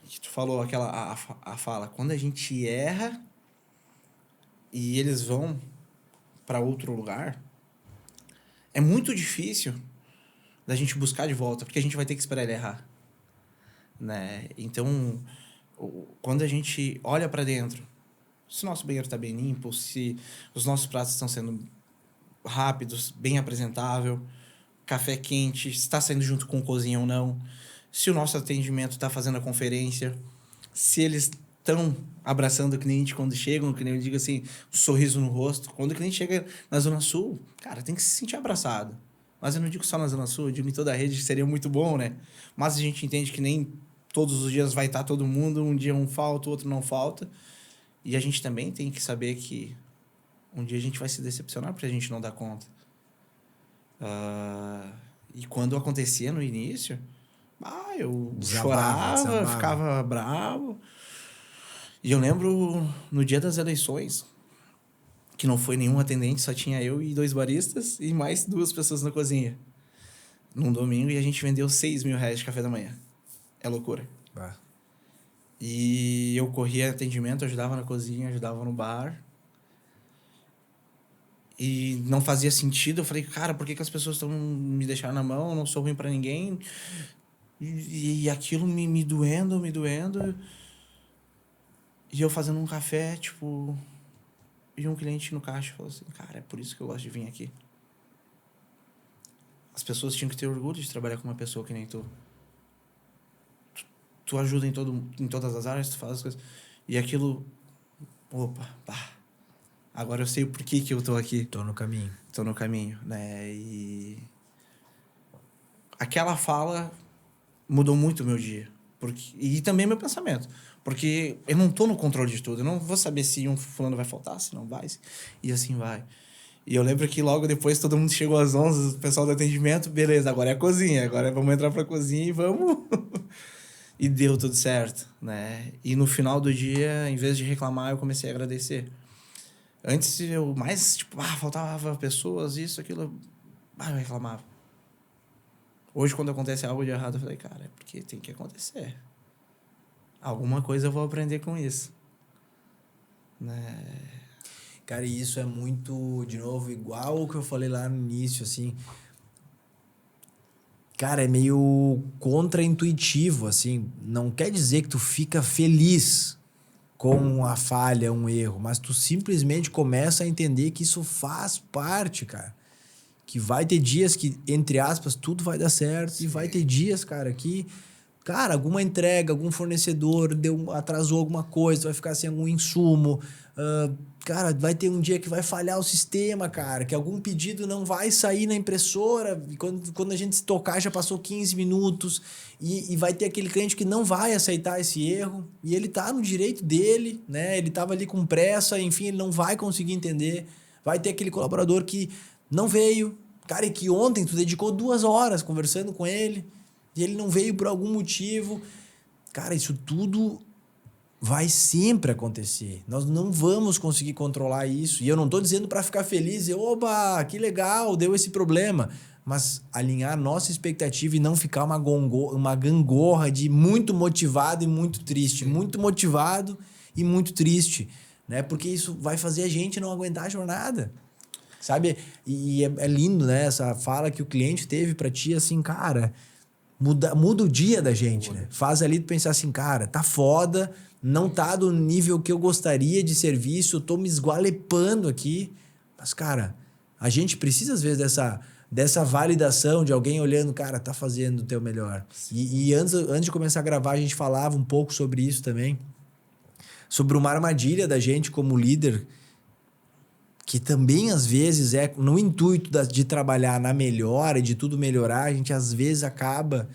[SPEAKER 1] que tu falou a fala, quando a gente erra e eles vão para outro lugar, é muito difícil da gente buscar de volta, porque a gente vai ter que esperar ele errar, né? Então, quando a gente olha para dentro, se o nosso banheiro está bem limpo, se os nossos pratos estão sendo rápidos, bem apresentável, café quente, se está saindo junto com o cozinha ou não, se o nosso atendimento está fazendo a conferência, se eles estão abraçando o cliente quando chegam, o cliente diga assim, um sorriso no rosto. Quando o cliente chega na Zona Sul, cara, tem que se sentir abraçado. Mas eu não digo só na Zona Sul, eu digo em toda a rede, que seria muito bom, né? Mas a gente entende que nem todos os dias vai estar todo mundo, um dia um falta, o outro não falta. E a gente também tem que saber que um dia a gente vai se decepcionar porque a gente não dá conta. E quando acontecia no início, eu
[SPEAKER 2] Desabava,
[SPEAKER 1] chorava, ficava bravo. E eu lembro no dia das eleições, que não foi nenhum atendente, só tinha eu e 2 baristas e mais 2 pessoas na cozinha. Num domingo, e a gente vendeu 6 mil reais de café da manhã. É loucura.
[SPEAKER 2] Bah.
[SPEAKER 1] E eu corria atendimento, ajudava na cozinha, ajudava no bar. E não fazia sentido. Eu falei, cara, por que as pessoas estão me deixando na mão? Eu não sou ruim pra ninguém. E aquilo me doendo, me doendo. E eu fazendo um café, tipo... E um cliente no caixa falou assim, cara, é por isso que eu gosto de vir aqui. As pessoas tinham que ter orgulho de trabalhar com uma pessoa que nem tu. Tu ajuda em todas as áreas, tu faz as coisas. E aquilo... Opa, pá. Agora eu sei o porquê que eu tô aqui.
[SPEAKER 2] Tô no caminho.
[SPEAKER 1] Tô no caminho, né? E... Aquela fala mudou muito o meu dia. E também meu pensamento. Porque eu não tô no controle de tudo. Eu não vou saber se um fulano vai faltar, se não vai. E assim vai. E eu lembro que logo depois todo mundo chegou às 11, o pessoal do atendimento, beleza, agora é a cozinha. Agora vamos entrar pra cozinha e vamos... E deu tudo certo, né? E no final do dia, em vez de reclamar, eu comecei a agradecer. Antes eu mais, tipo, faltava pessoas, isso, aquilo, eu reclamava. Hoje, quando acontece algo de errado, eu falei, cara, é porque tem que acontecer. Alguma coisa eu vou aprender com isso. Né?
[SPEAKER 2] Cara, e isso é muito, de novo, igual o que eu falei lá no início, assim. Cara, é meio contraintuitivo, assim. Não quer dizer que tu fica feliz com a falha, um erro, mas tu simplesmente começa a entender que isso faz parte, cara. Que vai ter dias que, entre aspas, tudo vai dar certo. Sim. E vai ter dias, cara, que... Cara, alguma entrega, algum fornecedor atrasou alguma coisa, vai ficar sem algum insumo. Cara, vai ter um dia que vai falhar o sistema, cara, que algum pedido não vai sair na impressora. E quando a gente se tocar, já passou 15 minutos. E vai ter aquele cliente que não vai aceitar esse erro. E ele tá no direito dele, né? Ele tava ali com pressa, enfim, ele não vai conseguir entender. Vai ter aquele colaborador que não veio. Cara, e que ontem tu dedicou 2 horas conversando com ele. E ele não veio por algum motivo. Cara, isso tudo vai sempre acontecer. Nós não vamos conseguir controlar isso. E eu não estou dizendo para ficar feliz e, oba, que legal, deu esse problema. Mas alinhar a nossa expectativa e não ficar uma gangorra de muito motivado e muito triste. Sim. Muito motivado e muito triste. Né? Porque isso vai fazer a gente não aguentar a jornada. Sabe? E é lindo, né? Essa fala que o cliente teve para ti, assim, cara... Muda o dia da gente, né? Faz ali tu pensar assim, cara, tá foda, não tá do nível que eu gostaria de serviço, eu tô me esgualepando aqui. Mas, cara, a gente precisa, às vezes, dessa validação de alguém olhando, cara, tá fazendo o teu melhor. E antes de começar a gravar, a gente falava um pouco sobre isso também. Sobre uma armadilha da gente como líder, que também, às vezes, é no intuito de trabalhar na melhora e de tudo melhorar, a gente, às vezes, acaba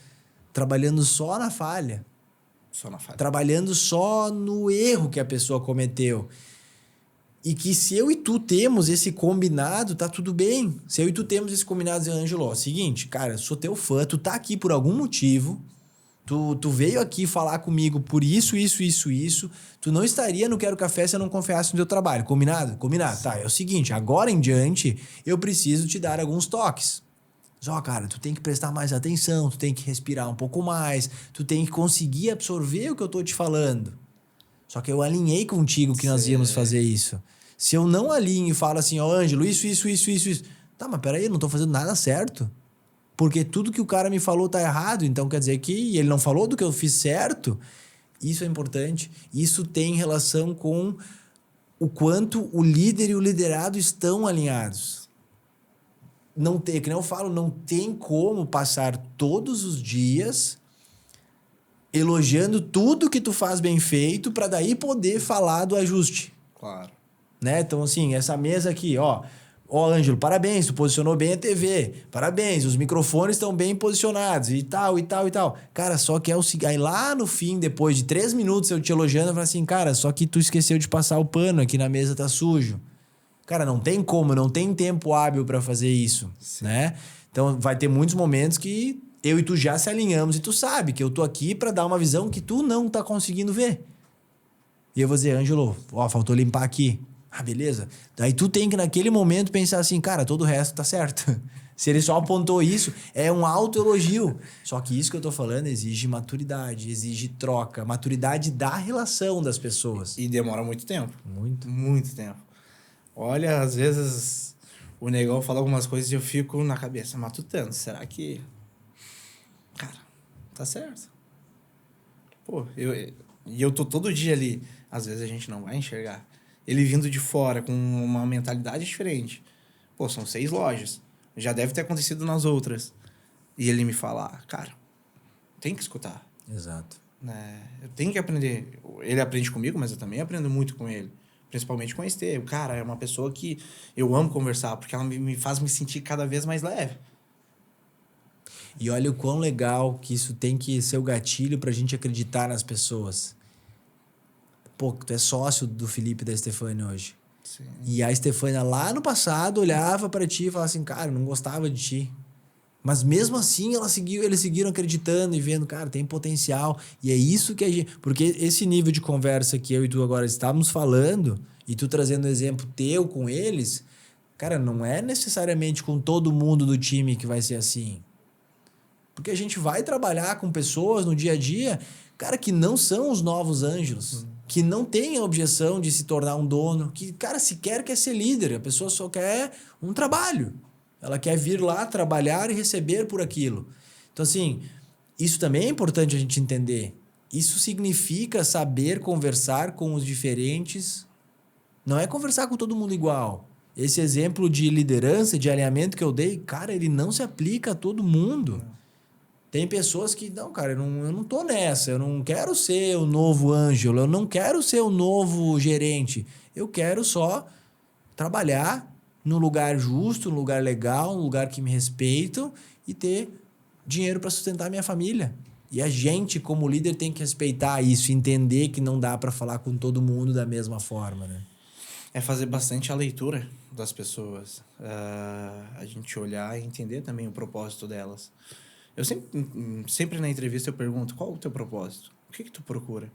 [SPEAKER 2] trabalhando só na falha.
[SPEAKER 1] Só na falha.
[SPEAKER 2] Trabalhando só no erro que a pessoa cometeu. E que se eu e tu temos esse combinado, tá tudo bem. Se eu e tu temos esse combinado, dizer, Ângelo, ó, seguinte, cara, sou teu fã, tu tá aqui por algum motivo... Tu veio aqui falar comigo por isso. Tu não estaria no Quero Café se eu não confiasse no teu trabalho. Combinado? Combinado. Sim. Tá, é o seguinte. Agora em diante, eu preciso te dar alguns toques. Ó, cara, tu tem que prestar mais atenção. Tu tem que respirar um pouco mais. Tu tem que conseguir absorver o que eu tô te falando. Só que eu alinhei contigo que nós íamos fazer isso. Se eu não alinho e falo assim, ó, Ângelo, isso. Tá, mas peraí, eu não tô fazendo nada certo. Porque tudo que o cara me falou tá errado, então quer dizer que ele não falou do que eu fiz certo. Isso é importante. Isso tem relação com o quanto o líder e o liderado estão alinhados. Não tem, que nem eu falo, não tem como passar todos os dias elogiando tudo que tu faz bem feito para daí poder falar do ajuste.
[SPEAKER 1] Claro.
[SPEAKER 2] Né? Então, assim, essa mesa aqui, ó... Ó, Ângelo, parabéns, tu posicionou bem a TV. Parabéns, os microfones estão bem posicionados e tal. Cara, só que é o seguinte... Aí lá no fim, depois de 3 minutos eu te elogiando, eu falo assim, cara, só que tu esqueceu de passar o pano, aqui na mesa tá sujo. Cara, não tem como, não tem tempo hábil para fazer isso, Sim. né? Então vai ter muitos momentos que eu e tu já se alinhamos e tu sabe que eu tô aqui pra dar uma visão que tu não tá conseguindo ver. E eu vou dizer, Ângelo, ó, faltou limpar aqui. Ah, beleza. Daí tu tem que naquele momento pensar assim, cara, todo o resto tá certo. Se ele só apontou isso, é um autoelogio. Só que isso que eu tô falando exige maturidade, exige troca, maturidade da relação das pessoas.
[SPEAKER 1] E demora muito tempo.
[SPEAKER 2] Muito.
[SPEAKER 1] Muito tempo. Olha, às vezes o negão fala algumas coisas e eu fico na cabeça, matutando. Será que... Cara, tá certo. Pô, eu tô todo dia ali. Às vezes a gente não vai enxergar. Ele vindo de fora com uma mentalidade diferente. Pô, são 6 lojas. Já deve ter acontecido nas outras. E ele me fala, cara, tem que escutar.
[SPEAKER 2] Exato.
[SPEAKER 1] Né? Eu tenho que aprender. Ele aprende comigo, mas eu também aprendo muito com ele. Principalmente com a Estê. O cara é uma pessoa que eu amo conversar, porque ela me faz me sentir cada vez mais leve.
[SPEAKER 2] E olha o quão legal que isso tem que ser o gatilho pra gente acreditar nas pessoas. Pô, tu é sócio do Felipe e da Estefânia hoje.
[SPEAKER 1] Sim.
[SPEAKER 2] E a Estefânia lá no passado olhava pra ti e falava assim, cara, eu não gostava de ti. Mas mesmo assim eles seguiram acreditando e vendo, cara, tem potencial. E é isso que a gente... Porque esse nível de conversa que eu e tu agora estávamos falando, e tu trazendo exemplo teu com eles, cara, não é necessariamente com todo mundo do time que vai ser assim. Porque a gente vai trabalhar com pessoas no dia a dia, cara, que não são os novos Ângelos, que não têm a objeção de se tornar um dono, que, cara, sequer quer ser líder, a pessoa só quer um trabalho. Ela quer vir lá trabalhar e receber por aquilo. Então, assim, isso também é importante a gente entender. Isso significa saber conversar com os diferentes. Não é conversar com todo mundo igual. Esse exemplo de liderança, de alinhamento que eu dei, cara, ele não se aplica a todo mundo. Tem pessoas que, não, cara, eu não tô nessa, eu não quero ser o novo Ângelo, eu não quero ser o novo gerente. Eu quero só trabalhar num lugar justo, num lugar legal, num lugar que me respeitam e ter dinheiro para sustentar minha família. E a gente, como líder, tem que respeitar isso, entender que não dá para falar com todo mundo da mesma forma, né?
[SPEAKER 1] É fazer bastante a leitura das pessoas. A gente olhar e entender também o propósito delas. Eu sempre na entrevista eu pergunto, qual o teu propósito? O que tu procura?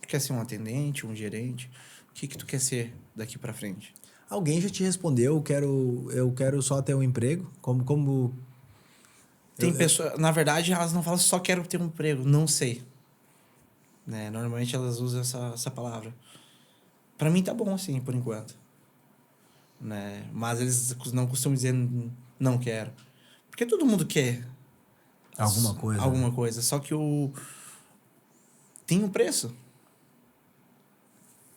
[SPEAKER 1] Tu quer ser um atendente, um gerente? O que tu quer ser daqui para frente?
[SPEAKER 2] Alguém já te respondeu, eu quero só ter um emprego? Como
[SPEAKER 1] Tem pessoas, na verdade, elas não falam só quero ter um emprego, não sei. Né? Normalmente elas usam essa palavra. Para mim tá bom assim, por enquanto. Né? Mas eles não costumam dizer não quero. Porque todo mundo quer
[SPEAKER 2] alguma coisa?
[SPEAKER 1] Alguma
[SPEAKER 2] Né?
[SPEAKER 1] coisa. Só que tem um preço.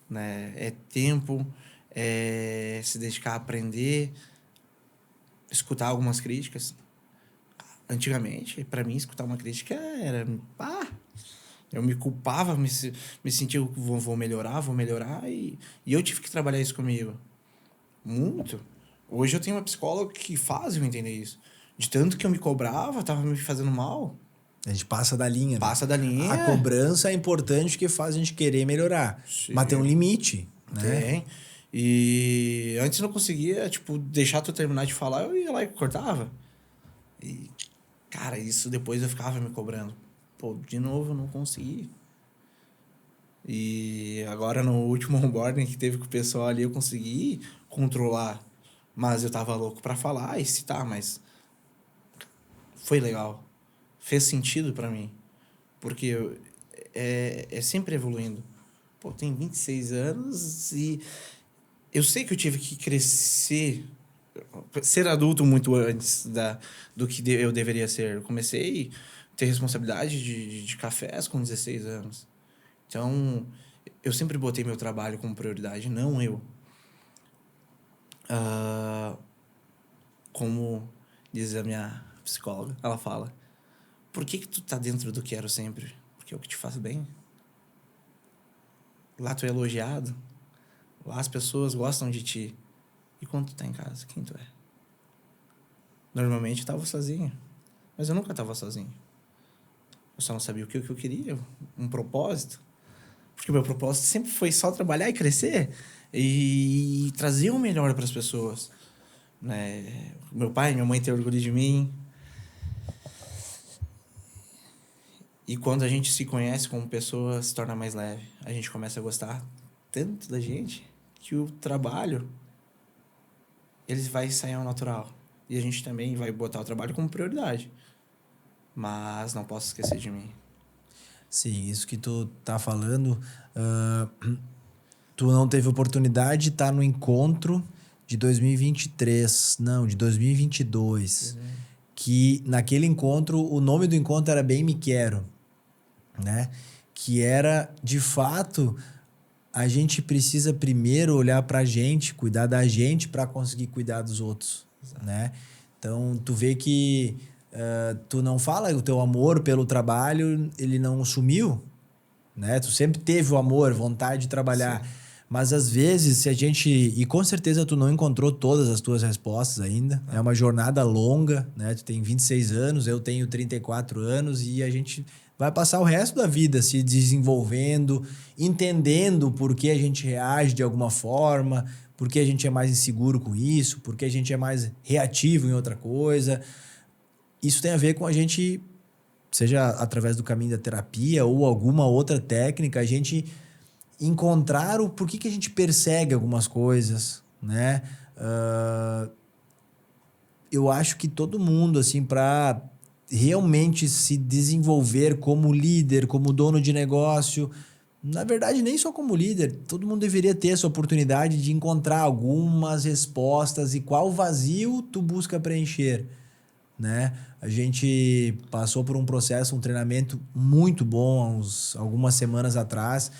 [SPEAKER 1] Né? É tempo, é se dedicar a aprender, escutar algumas críticas. Antigamente, para mim, escutar uma crítica era... eu me culpava, me sentia, vou melhorar, e eu tive que trabalhar isso comigo. Muito. Hoje eu tenho uma psicóloga que faz eu entender isso. De tanto que eu me cobrava, tava me fazendo mal.
[SPEAKER 2] A gente passa da linha.
[SPEAKER 1] Passa da linha.
[SPEAKER 2] A cobrança é importante porque faz a gente querer melhorar.
[SPEAKER 1] Sim.
[SPEAKER 2] Mas tem um limite, né?
[SPEAKER 1] Tem. E antes eu não conseguia, tipo, deixar tu terminar de falar, eu ia lá e cortava. E, cara, isso depois eu ficava me cobrando. Pô, de novo eu não consegui. E agora no último onboarding que teve com o pessoal ali, eu consegui controlar. Mas eu tava louco pra falar e citar, mas foi legal. Fez sentido pra mim. Porque é sempre evoluindo. Pô, tenho 26 anos e eu sei que eu tive que crescer, ser adulto muito antes do que eu deveria ser. Eu comecei a ter responsabilidade de cafés com 16 anos. Então, eu sempre botei meu trabalho como prioridade, não eu. Como diz a minha psicóloga, ela fala, por que tu tá dentro do quero sempre? Porque é o que te faz bem. Lá tu é elogiado, lá as pessoas gostam de ti. E quando tu tá em casa, quem tu é? Normalmente eu tava sozinho, mas eu nunca tava sozinho. Eu só não sabia o que eu queria, um propósito. Porque o meu propósito sempre foi só trabalhar e crescer e trazer o melhor para as pessoas. Né? Meu pai e minha mãe têm orgulho de mim. E quando a gente se conhece como pessoa, se torna mais leve. A gente começa a gostar tanto da gente que o trabalho, ele vai sair ao natural. E a gente também vai botar o trabalho como prioridade. Mas não posso esquecer de mim.
[SPEAKER 2] Sim, isso que tu tá falando, tu não teve oportunidade de estar no encontro de 2023, não, de 2022. Que naquele encontro, o nome do encontro era Bem Me Quero, né? Que era, de fato, a gente precisa primeiro olhar pra gente, cuidar da gente para conseguir cuidar dos outros, né? Então, tu vê que tu não fala o teu amor pelo trabalho, ele não sumiu, né? Tu sempre teve o amor, vontade de trabalhar. Sim. Mas às vezes, se a gente... E com certeza tu não encontrou todas as tuas respostas ainda. É uma jornada longa, né? Tu tem 26 anos, eu tenho 34 anos e a gente vai passar o resto da vida se desenvolvendo, entendendo por que a gente reage de alguma forma, por que a gente é mais inseguro com isso, por que a gente é mais reativo em outra coisa. Isso tem a ver com a gente, seja através do caminho da terapia ou alguma outra técnica, a gente encontrar o porquê que a gente persegue algumas coisas, né? Eu acho que todo mundo, assim, para realmente se desenvolver como líder, como dono de negócio, na verdade, nem só como líder, todo mundo deveria ter essa oportunidade de encontrar algumas respostas e qual vazio tu busca preencher, né? A gente passou por um processo, um treinamento muito bom algumas semanas atrás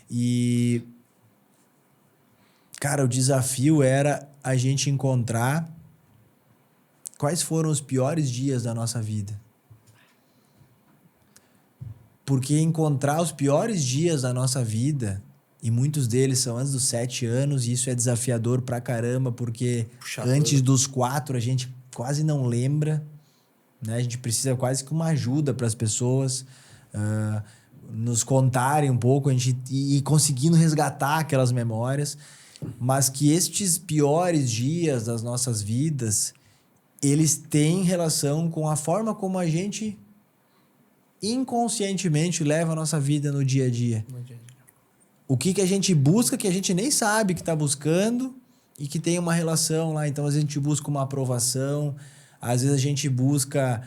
[SPEAKER 2] e, cara, o desafio era a gente encontrar quais foram os piores dias da nossa vida. Porque encontrar os piores dias da nossa vida, e muitos deles são antes dos 7 anos, e isso é desafiador pra caramba, porque antes dos 4 a gente quase não lembra, né? A gente precisa quase que uma ajuda para as pessoas nos contarem um pouco, a gente ir conseguindo resgatar aquelas memórias, mas que estes piores dias das nossas vidas, eles têm relação com a forma como a gente inconscientemente leva a nossa vida no dia a dia. O que a gente busca que a gente nem sabe que está buscando e que tem uma relação lá. Então, às vezes a gente busca uma aprovação, às vezes a gente busca...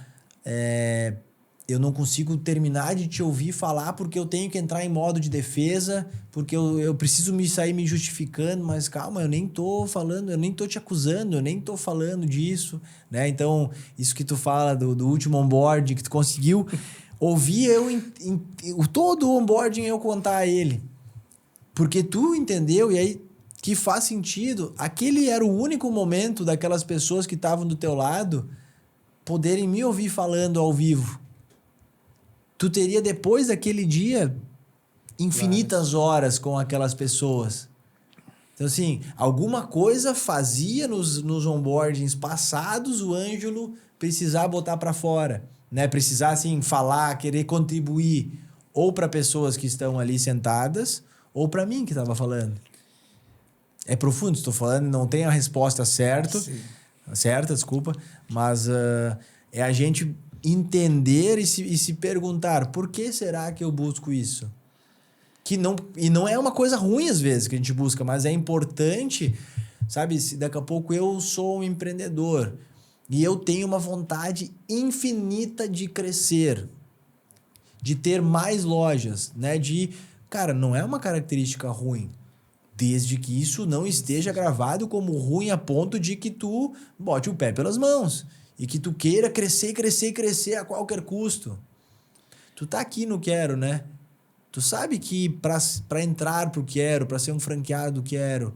[SPEAKER 2] eu não consigo terminar de te ouvir falar porque eu tenho que entrar em modo de defesa, porque eu preciso sair me justificando, mas calma, eu nem tô falando, eu nem tô te acusando, eu nem tô falando disso, né? Então, isso que tu fala do último onboarding, que tu conseguiu ouvir todo o onboarding eu contar a ele. Porque tu entendeu e aí que faz sentido, aquele era o único momento daquelas pessoas que estavam do teu lado poderem me ouvir falando ao vivo. Tu teria depois daquele dia infinitas horas com aquelas pessoas. Então, assim, alguma coisa fazia nos onboardings passados o Ângelo precisar botar para fora, né? Precisar, assim, falar, querer contribuir ou para pessoas que estão ali sentadas ou para mim que estava falando. É profundo, estou falando, não tem a resposta certa, desculpa, mas é a gente entender e se perguntar por que será que eu busco isso? E não é uma coisa ruim às vezes que a gente busca, mas é importante, sabe? Se daqui a pouco eu sou um empreendedor e eu tenho uma vontade infinita de crescer, de ter mais lojas, né? Cara, não é uma característica ruim, desde que isso não esteja gravado como ruim a ponto de que tu bote o pé pelas mãos e que tu queira crescer, crescer, crescer a qualquer custo. Tu tá aqui no Quero, né? Tu sabe que para entrar pro Quero, para ser um franqueado do Quero,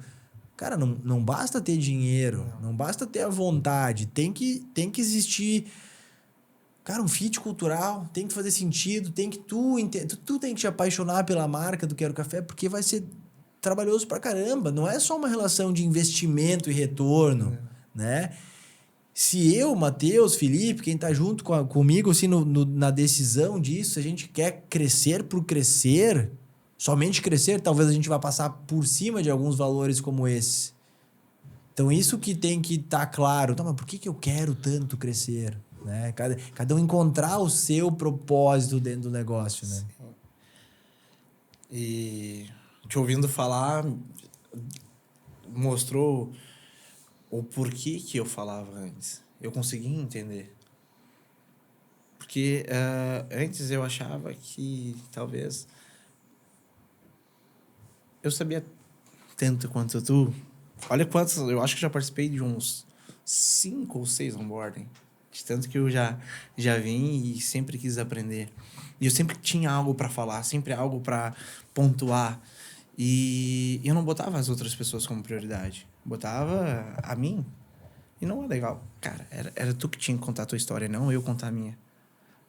[SPEAKER 2] cara, não basta ter dinheiro, não basta ter a vontade, tem que existir, cara, um fit cultural, tem que fazer sentido, tem que tu tem que te apaixonar pela marca do Quero Café, porque vai ser trabalhoso pra caramba, não é só uma relação de investimento e retorno, né? Se eu, Matheus, Felipe, quem tá junto comigo assim, na decisão disso, a gente quer crescer por crescer, somente crescer, talvez a gente vá passar por cima de alguns valores como esse. Então, isso que tem que estar claro. Tá, mas por que eu quero tanto crescer? né? Cada um encontrar o seu propósito dentro do negócio, né?
[SPEAKER 1] Sim. E te ouvindo falar, mostrou o porquê que eu falava antes. Eu consegui entender. Porque antes eu achava que talvez eu sabia tanto quanto tu. Olha quantos, eu acho que já participei de uns 5 ou 6 onboarding. De tanto que eu já vim e sempre quis aprender. E eu sempre tinha algo para falar, sempre algo para pontuar. E eu não botava as outras pessoas como prioridade. Botava a mim. E não é legal. Cara, era tu que tinha que contar a tua história, não eu contar a minha.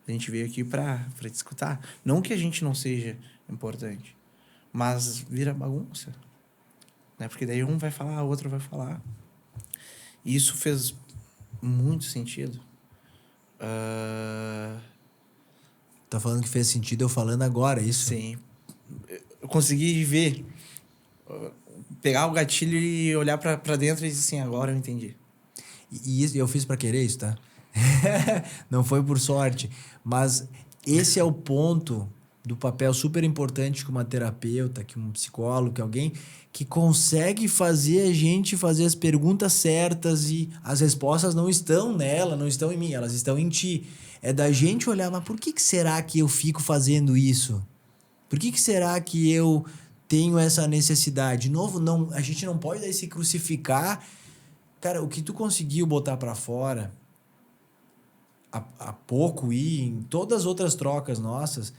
[SPEAKER 1] A gente veio aqui para te escutar. Não que a gente não seja importante, mas vira bagunça. Né? Porque daí um vai falar, o outro vai falar. E isso fez muito sentido.
[SPEAKER 2] Tá falando que fez sentido eu falando agora, isso?
[SPEAKER 1] Sim. Eu consegui ver, pegar o gatilho e olhar para dentro e dizer assim, agora eu entendi.
[SPEAKER 2] E isso, eu fiz pra querer isso, tá? Não foi por sorte. Mas esse é o ponto do papel super importante que uma terapeuta, que um psicólogo, que alguém que consegue fazer a gente fazer as perguntas certas e as respostas não estão nela, não estão em mim, elas estão em ti. É da gente olhar, mas por que será que eu fico fazendo isso? Por que será que eu tenho essa necessidade? De novo, não, a gente não pode daí se crucificar. Cara, o que tu conseguiu botar pra fora há pouco e em todas as outras trocas nossas,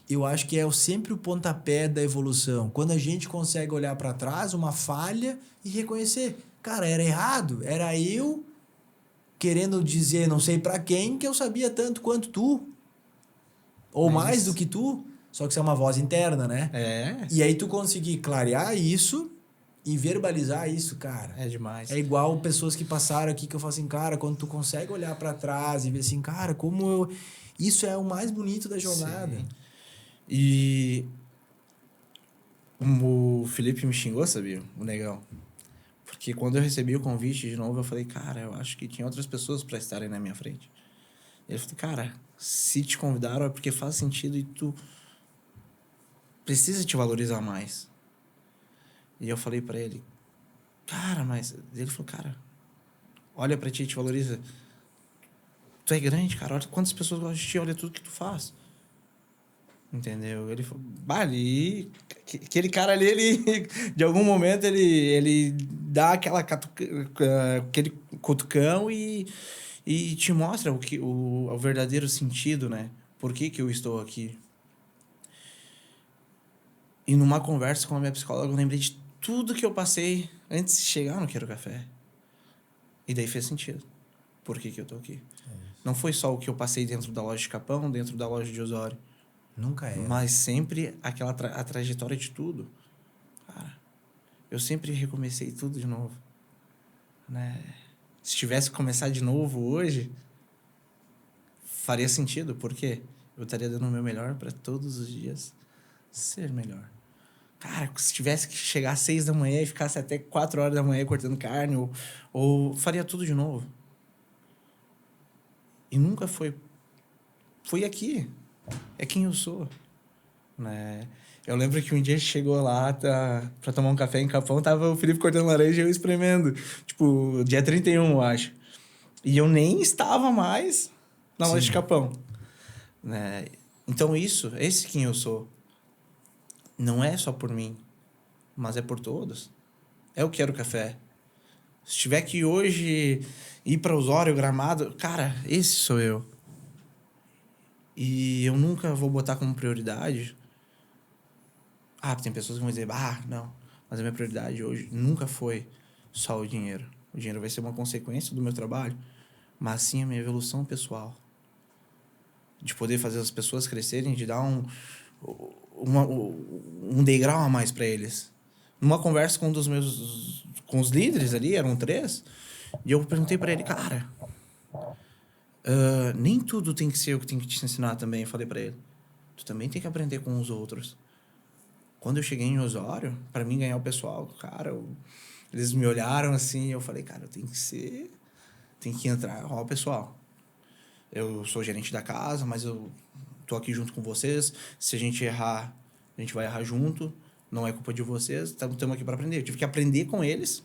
[SPEAKER 2] eu acho que é sempre o pontapé da evolução. Quando a gente consegue olhar pra trás, uma falha e reconhecer, cara, era errado, era eu querendo dizer não sei pra quem que eu sabia tanto quanto tu, ou
[SPEAKER 1] É
[SPEAKER 2] mais do
[SPEAKER 1] isso.
[SPEAKER 2] que tu, só que isso é uma voz interna, né?
[SPEAKER 1] É,
[SPEAKER 2] E aí tu conseguir clarear isso e verbalizar isso, cara.
[SPEAKER 1] é demais.
[SPEAKER 2] É igual pessoas que passaram aqui que eu falo assim, cara, quando tu consegue olhar pra trás e ver assim, cara, como eu... Isso é o mais bonito da jornada.
[SPEAKER 1] Sim. E o Felipe me xingou, sabia? O negão. Porque quando eu recebi o convite de novo, eu falei, cara, eu acho que tinha outras pessoas para estarem na minha frente. Ele falou, cara, se te convidaram é porque faz sentido e tu precisa te valorizar mais. E eu falei para ele, cara, mas... Ele falou, cara, olha para ti e te valoriza. Tu é grande, cara, olha quantas pessoas gostam de ti, olha tudo que tu faz. Entendeu? Ele falou, ali, aquele cara ali, ele, de algum momento, ele dá aquele cutucão e te mostra o verdadeiro sentido, né? Por que que eu estou aqui? E numa conversa com a minha psicóloga, eu lembrei de tudo que eu passei antes de chegar no Quero Café. E daí fez sentido. Por que que eu tô aqui? Não foi só o que eu passei dentro da loja de Capão, dentro da loja de Osório.
[SPEAKER 2] Nunca é.
[SPEAKER 1] Mas sempre a trajetória de tudo. Cara, eu sempre recomecei tudo de novo. Né? Se tivesse que começar de novo hoje, faria sentido. Por quê? Eu estaria dando o meu melhor para todos os dias ser melhor. Cara, se tivesse que chegar às 6 da manhã e ficasse até 4 horas da manhã cortando carne, ou faria tudo de novo. E nunca foi. Foi aqui. É quem eu sou. Né? Eu lembro que um dia chegou lá pra tomar um café em Capão, tava o Felipe cortando laranja e eu espremendo. Tipo, dia 31, eu acho. E eu nem estava mais na loja de Capão. Né? Então esse quem eu sou. Não é só por mim, mas é por todos. É o Quero Café. Se tiver que hoje ir para Osório, Gramado, cara, esse sou eu. E eu nunca vou botar como prioridade. Ah, tem pessoas que vão dizer, não. Mas a minha prioridade hoje nunca foi só o dinheiro. O dinheiro vai ser uma consequência do meu trabalho, mas sim a minha evolução pessoal. De poder fazer as pessoas crescerem, de dar um degrau a mais para eles. Numa conversa com um dos meus... Com os líderes ali, eram 3, e eu perguntei para ele, cara, nem tudo tem que ser eu que tenho que te ensinar também, eu falei para ele. Tu também tem que aprender com os outros. Quando eu cheguei em Osório, para mim ganhar o pessoal, cara, eles me olharam assim, eu falei, cara, eu tenho que entrar, ó, o pessoal. eu sou gerente da casa, mas eu tô aqui junto com vocês. Se a gente errar, a gente vai errar junto. Não é culpa de vocês. Estamos aqui para aprender. Eu tive que aprender com eles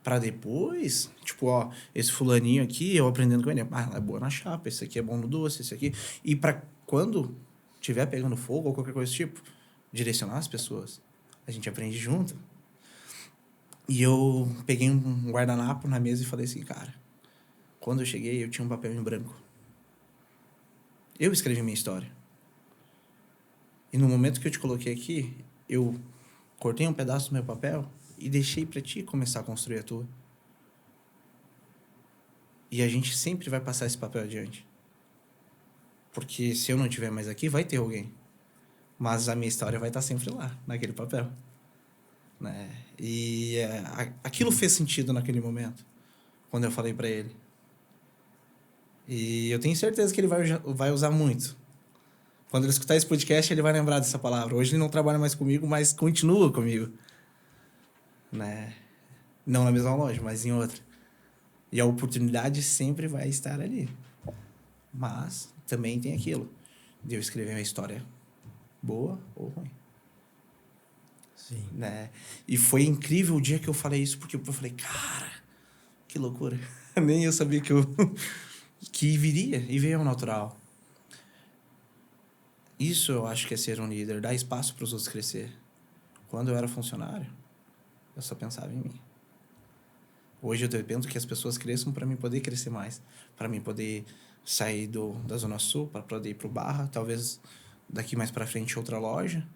[SPEAKER 1] para depois, tipo, ó, esse fulaninho aqui, eu aprendendo com ele. Ah, ela é boa na chapa, esse aqui é bom no doce, esse aqui. E para quando tiver pegando fogo ou qualquer coisa do tipo, direcionar as pessoas. A gente aprende junto. E eu peguei um guardanapo na mesa e falei assim, cara, quando eu cheguei, eu tinha um papel em branco. Eu escrevi minha história. E no momento que eu te coloquei aqui, eu cortei um pedaço do meu papel e deixei para ti começar a construir a tua. E a gente sempre vai passar esse papel adiante. Porque se eu não estiver mais aqui, vai ter alguém. Mas a minha história vai estar sempre lá, naquele papel. Né? E aquilo fez sentido naquele momento, quando eu falei para ele. E eu tenho certeza que ele vai usar muito. Quando ele escutar esse podcast, ele vai lembrar dessa palavra. Hoje ele não trabalha mais comigo, mas continua comigo. Né? Não na mesma loja, mas em outra. E a oportunidade sempre vai estar ali. Mas também tem aquilo de eu escrever uma história boa ou ruim.
[SPEAKER 2] Sim.
[SPEAKER 1] Né? E foi incrível o dia que eu falei isso, porque eu falei, cara, que loucura. Nem eu sabia que viria, e veio ao natural. Isso eu acho que é ser um líder, dar espaço para os outros crescer. Quando eu era funcionário, eu só pensava em mim. Hoje eu dependo que as pessoas cresçam para mim poder crescer mais, para mim poder sair da Zona Sul, para poder ir para o Barra, talvez daqui mais para frente outra loja,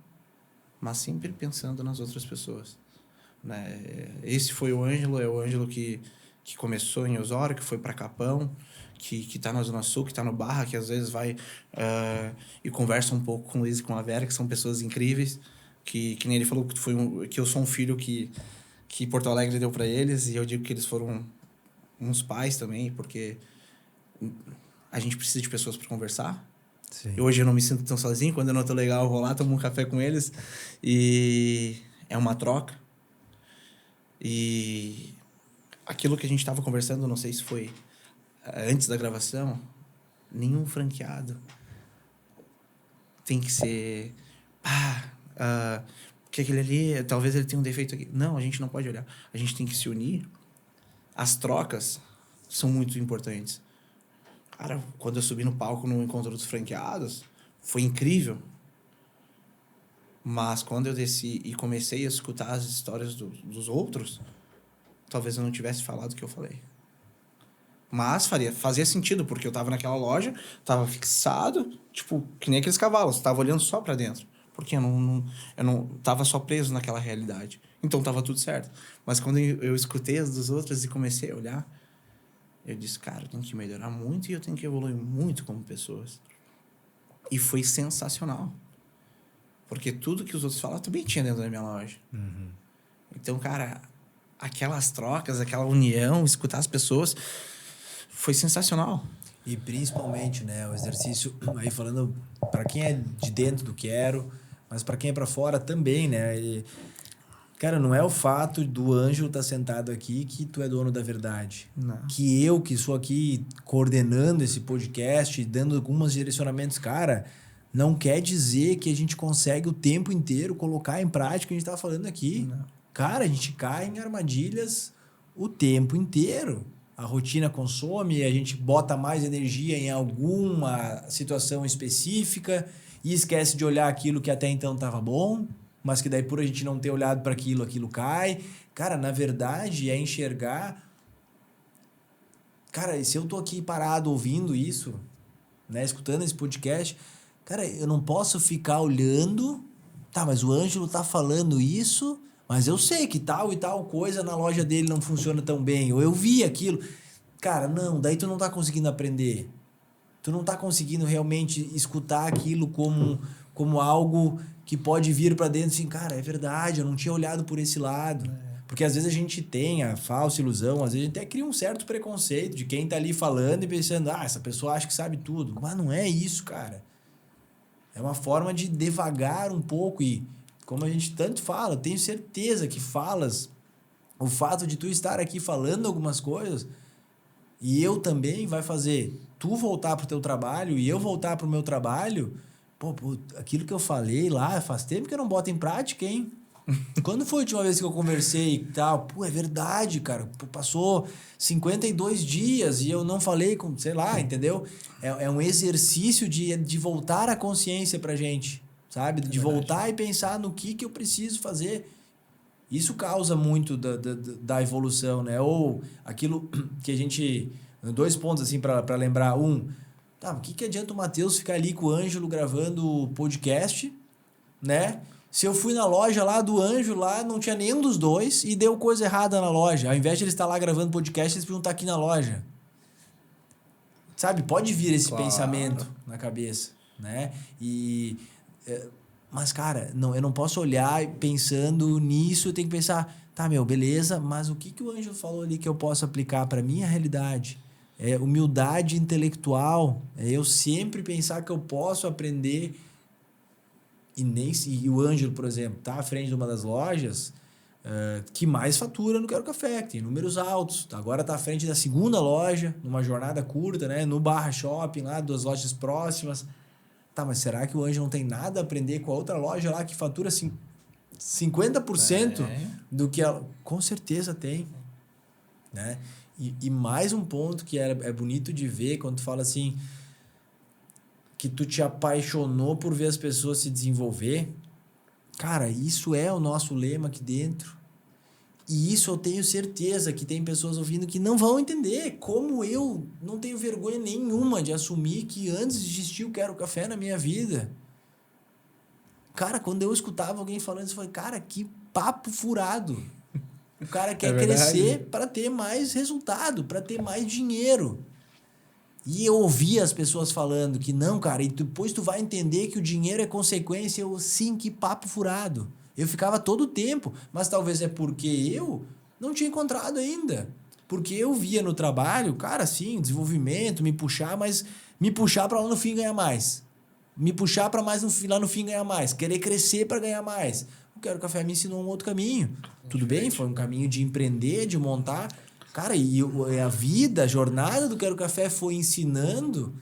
[SPEAKER 1] mas sempre pensando nas outras pessoas. Né? Esse foi o Ângelo, é o Ângelo que começou em Osório, que foi para Capão, que está na Zona Sul, que está no Barra, que às vezes vai e conversa um pouco com o Luiz e com a Vera, que são pessoas incríveis, que nem ele falou que eu sou um filho que Porto Alegre deu para eles, e eu digo que eles foram uns pais também, porque a gente precisa de pessoas para conversar.
[SPEAKER 2] Sim.
[SPEAKER 1] Hoje eu não me sinto tão sozinho, quando eu não tô legal eu vou lá, tomo um café com eles, e é uma troca. E aquilo que a gente estava conversando, não sei se foi antes da gravação, nenhum franqueado tem que ser porque aquele ali, talvez ele tenha um defeito aqui. Não, a gente não pode olhar. A gente tem que se unir. As trocas são muito importantes. Cara, quando eu subi no palco no encontro dos franqueados, foi incrível. Mas quando eu desci e comecei a escutar as histórias dos outros, talvez eu não tivesse falado o que eu falei. Mas fazia sentido, porque eu tava naquela loja, tava fixado, tipo, que nem aqueles cavalos, tava olhando só para dentro. Porque eu não tava só preso naquela realidade. Então tava tudo certo. Mas quando eu escutei as dos outros e comecei a olhar, eu disse, cara, eu tenho que melhorar muito e eu tenho que evoluir muito como pessoas. E foi sensacional. Porque tudo que os outros falavam também tinha dentro da minha loja.
[SPEAKER 2] Uhum.
[SPEAKER 1] Então, cara, aquelas trocas, aquela união, escutar as pessoas, foi sensacional.
[SPEAKER 2] E principalmente, né, o exercício, aí falando para quem é de dentro do Quero, mas para quem é para fora também, né? E, cara, não é o fato do Ângelo estar sentado aqui que tu é dono da verdade.
[SPEAKER 1] Não.
[SPEAKER 2] Que eu, que sou aqui coordenando esse podcast, dando alguns direcionamentos, cara, não quer dizer que a gente consegue o tempo inteiro colocar em prática o que a gente tá falando aqui.
[SPEAKER 1] Não.
[SPEAKER 2] Cara, a gente cai em armadilhas o tempo inteiro. A rotina consome, a gente bota mais energia em alguma situação específica e esquece de olhar aquilo que até então estava bom, mas que daí por a gente não ter olhado para aquilo cai. Cara, na verdade é enxergar... Cara, se eu tô aqui parado ouvindo isso, né, escutando esse podcast, cara, eu não posso ficar olhando... Tá, mas o Ângelo tá falando isso... Mas eu sei que tal e tal coisa na loja dele não funciona tão bem. Ou eu vi aquilo. Cara, não, daí tu não tá conseguindo aprender. Tu não tá conseguindo realmente escutar aquilo como algo que pode vir para dentro assim, cara, é verdade, eu não tinha olhado por esse lado. Porque às vezes a gente tem a falsa ilusão, às vezes a gente até cria um certo preconceito de quem tá ali falando e pensando, essa pessoa acha que sabe tudo. Mas não é isso, cara. É uma forma de devagar um pouco e... Como a gente tanto fala, tenho certeza que falas, o fato de tu estar aqui falando algumas coisas, e eu também vai fazer tu voltar pro teu trabalho e eu voltar pro meu trabalho, pô, aquilo que eu falei lá, faz tempo que eu não boto em prática, hein? Quando foi a última vez que eu conversei e tal? Pô, é verdade, cara. Pô, passou 52 dias e eu não falei com, sei lá, entendeu? É um exercício de voltar a consciência pra gente, sabe?
[SPEAKER 1] É
[SPEAKER 2] De
[SPEAKER 1] verdade.
[SPEAKER 2] voltar e pensar no que eu preciso fazer. Isso causa muito da evolução, né? Ou aquilo que a gente... Dois pontos, assim, pra lembrar. Um, tá, o que adianta o Matheus ficar ali com o Ângelo gravando podcast, né? Se eu fui na loja lá do Anjo, lá não tinha nenhum dos dois e deu coisa errada na loja. Ao invés de eles estar lá gravando podcast, eles podiam estar aqui na loja. Sabe? Pode vir esse pensamento
[SPEAKER 1] Claro.
[SPEAKER 2] na cabeça, né? Mas, cara, não, eu não posso olhar pensando nisso, eu tenho que pensar, tá, meu, beleza, mas o que o Anjo falou ali que eu posso aplicar para minha realidade? É humildade intelectual, é eu sempre pensar que eu posso aprender. E o Ângelo, por exemplo, tá à frente de uma das lojas que mais fatura no Quero Café, que tem números altos. Agora tá à frente da segunda loja, numa jornada curta, né? No Barra Shopping, lá, 2 lojas próximas. Tá, mas será que o Ângelo não tem nada a aprender com a outra loja lá que fatura 50%
[SPEAKER 1] É.
[SPEAKER 2] do que ela... Com certeza tem, né? E mais um ponto que é bonito de ver quando tu fala assim que tu te apaixonou por ver as pessoas se desenvolver. Cara, isso é o nosso lema aqui dentro. E isso eu tenho certeza que tem pessoas ouvindo que não vão entender. Como eu não tenho vergonha nenhuma de assumir que antes de existir o Quero Café na minha vida. Cara, quando eu escutava alguém falando isso, eu falei, cara, que papo furado. O cara quer crescer para ter mais resultado, para ter mais dinheiro. E eu ouvia as pessoas falando que não, cara, e depois tu vai entender que o dinheiro é consequência. Eu, sim, que papo furado. Eu ficava todo o tempo, mas talvez é porque eu não tinha encontrado ainda. Porque eu via no trabalho, cara, sim, desenvolvimento, me puxar, mas me puxar para lá no fim ganhar mais. Me puxar para mais lá no fim ganhar mais. Querer crescer para ganhar mais. O Quero Café me ensinou um outro caminho. Tudo bem, foi um caminho de empreender, de montar. Cara, e a vida, a jornada do Quero Café foi ensinando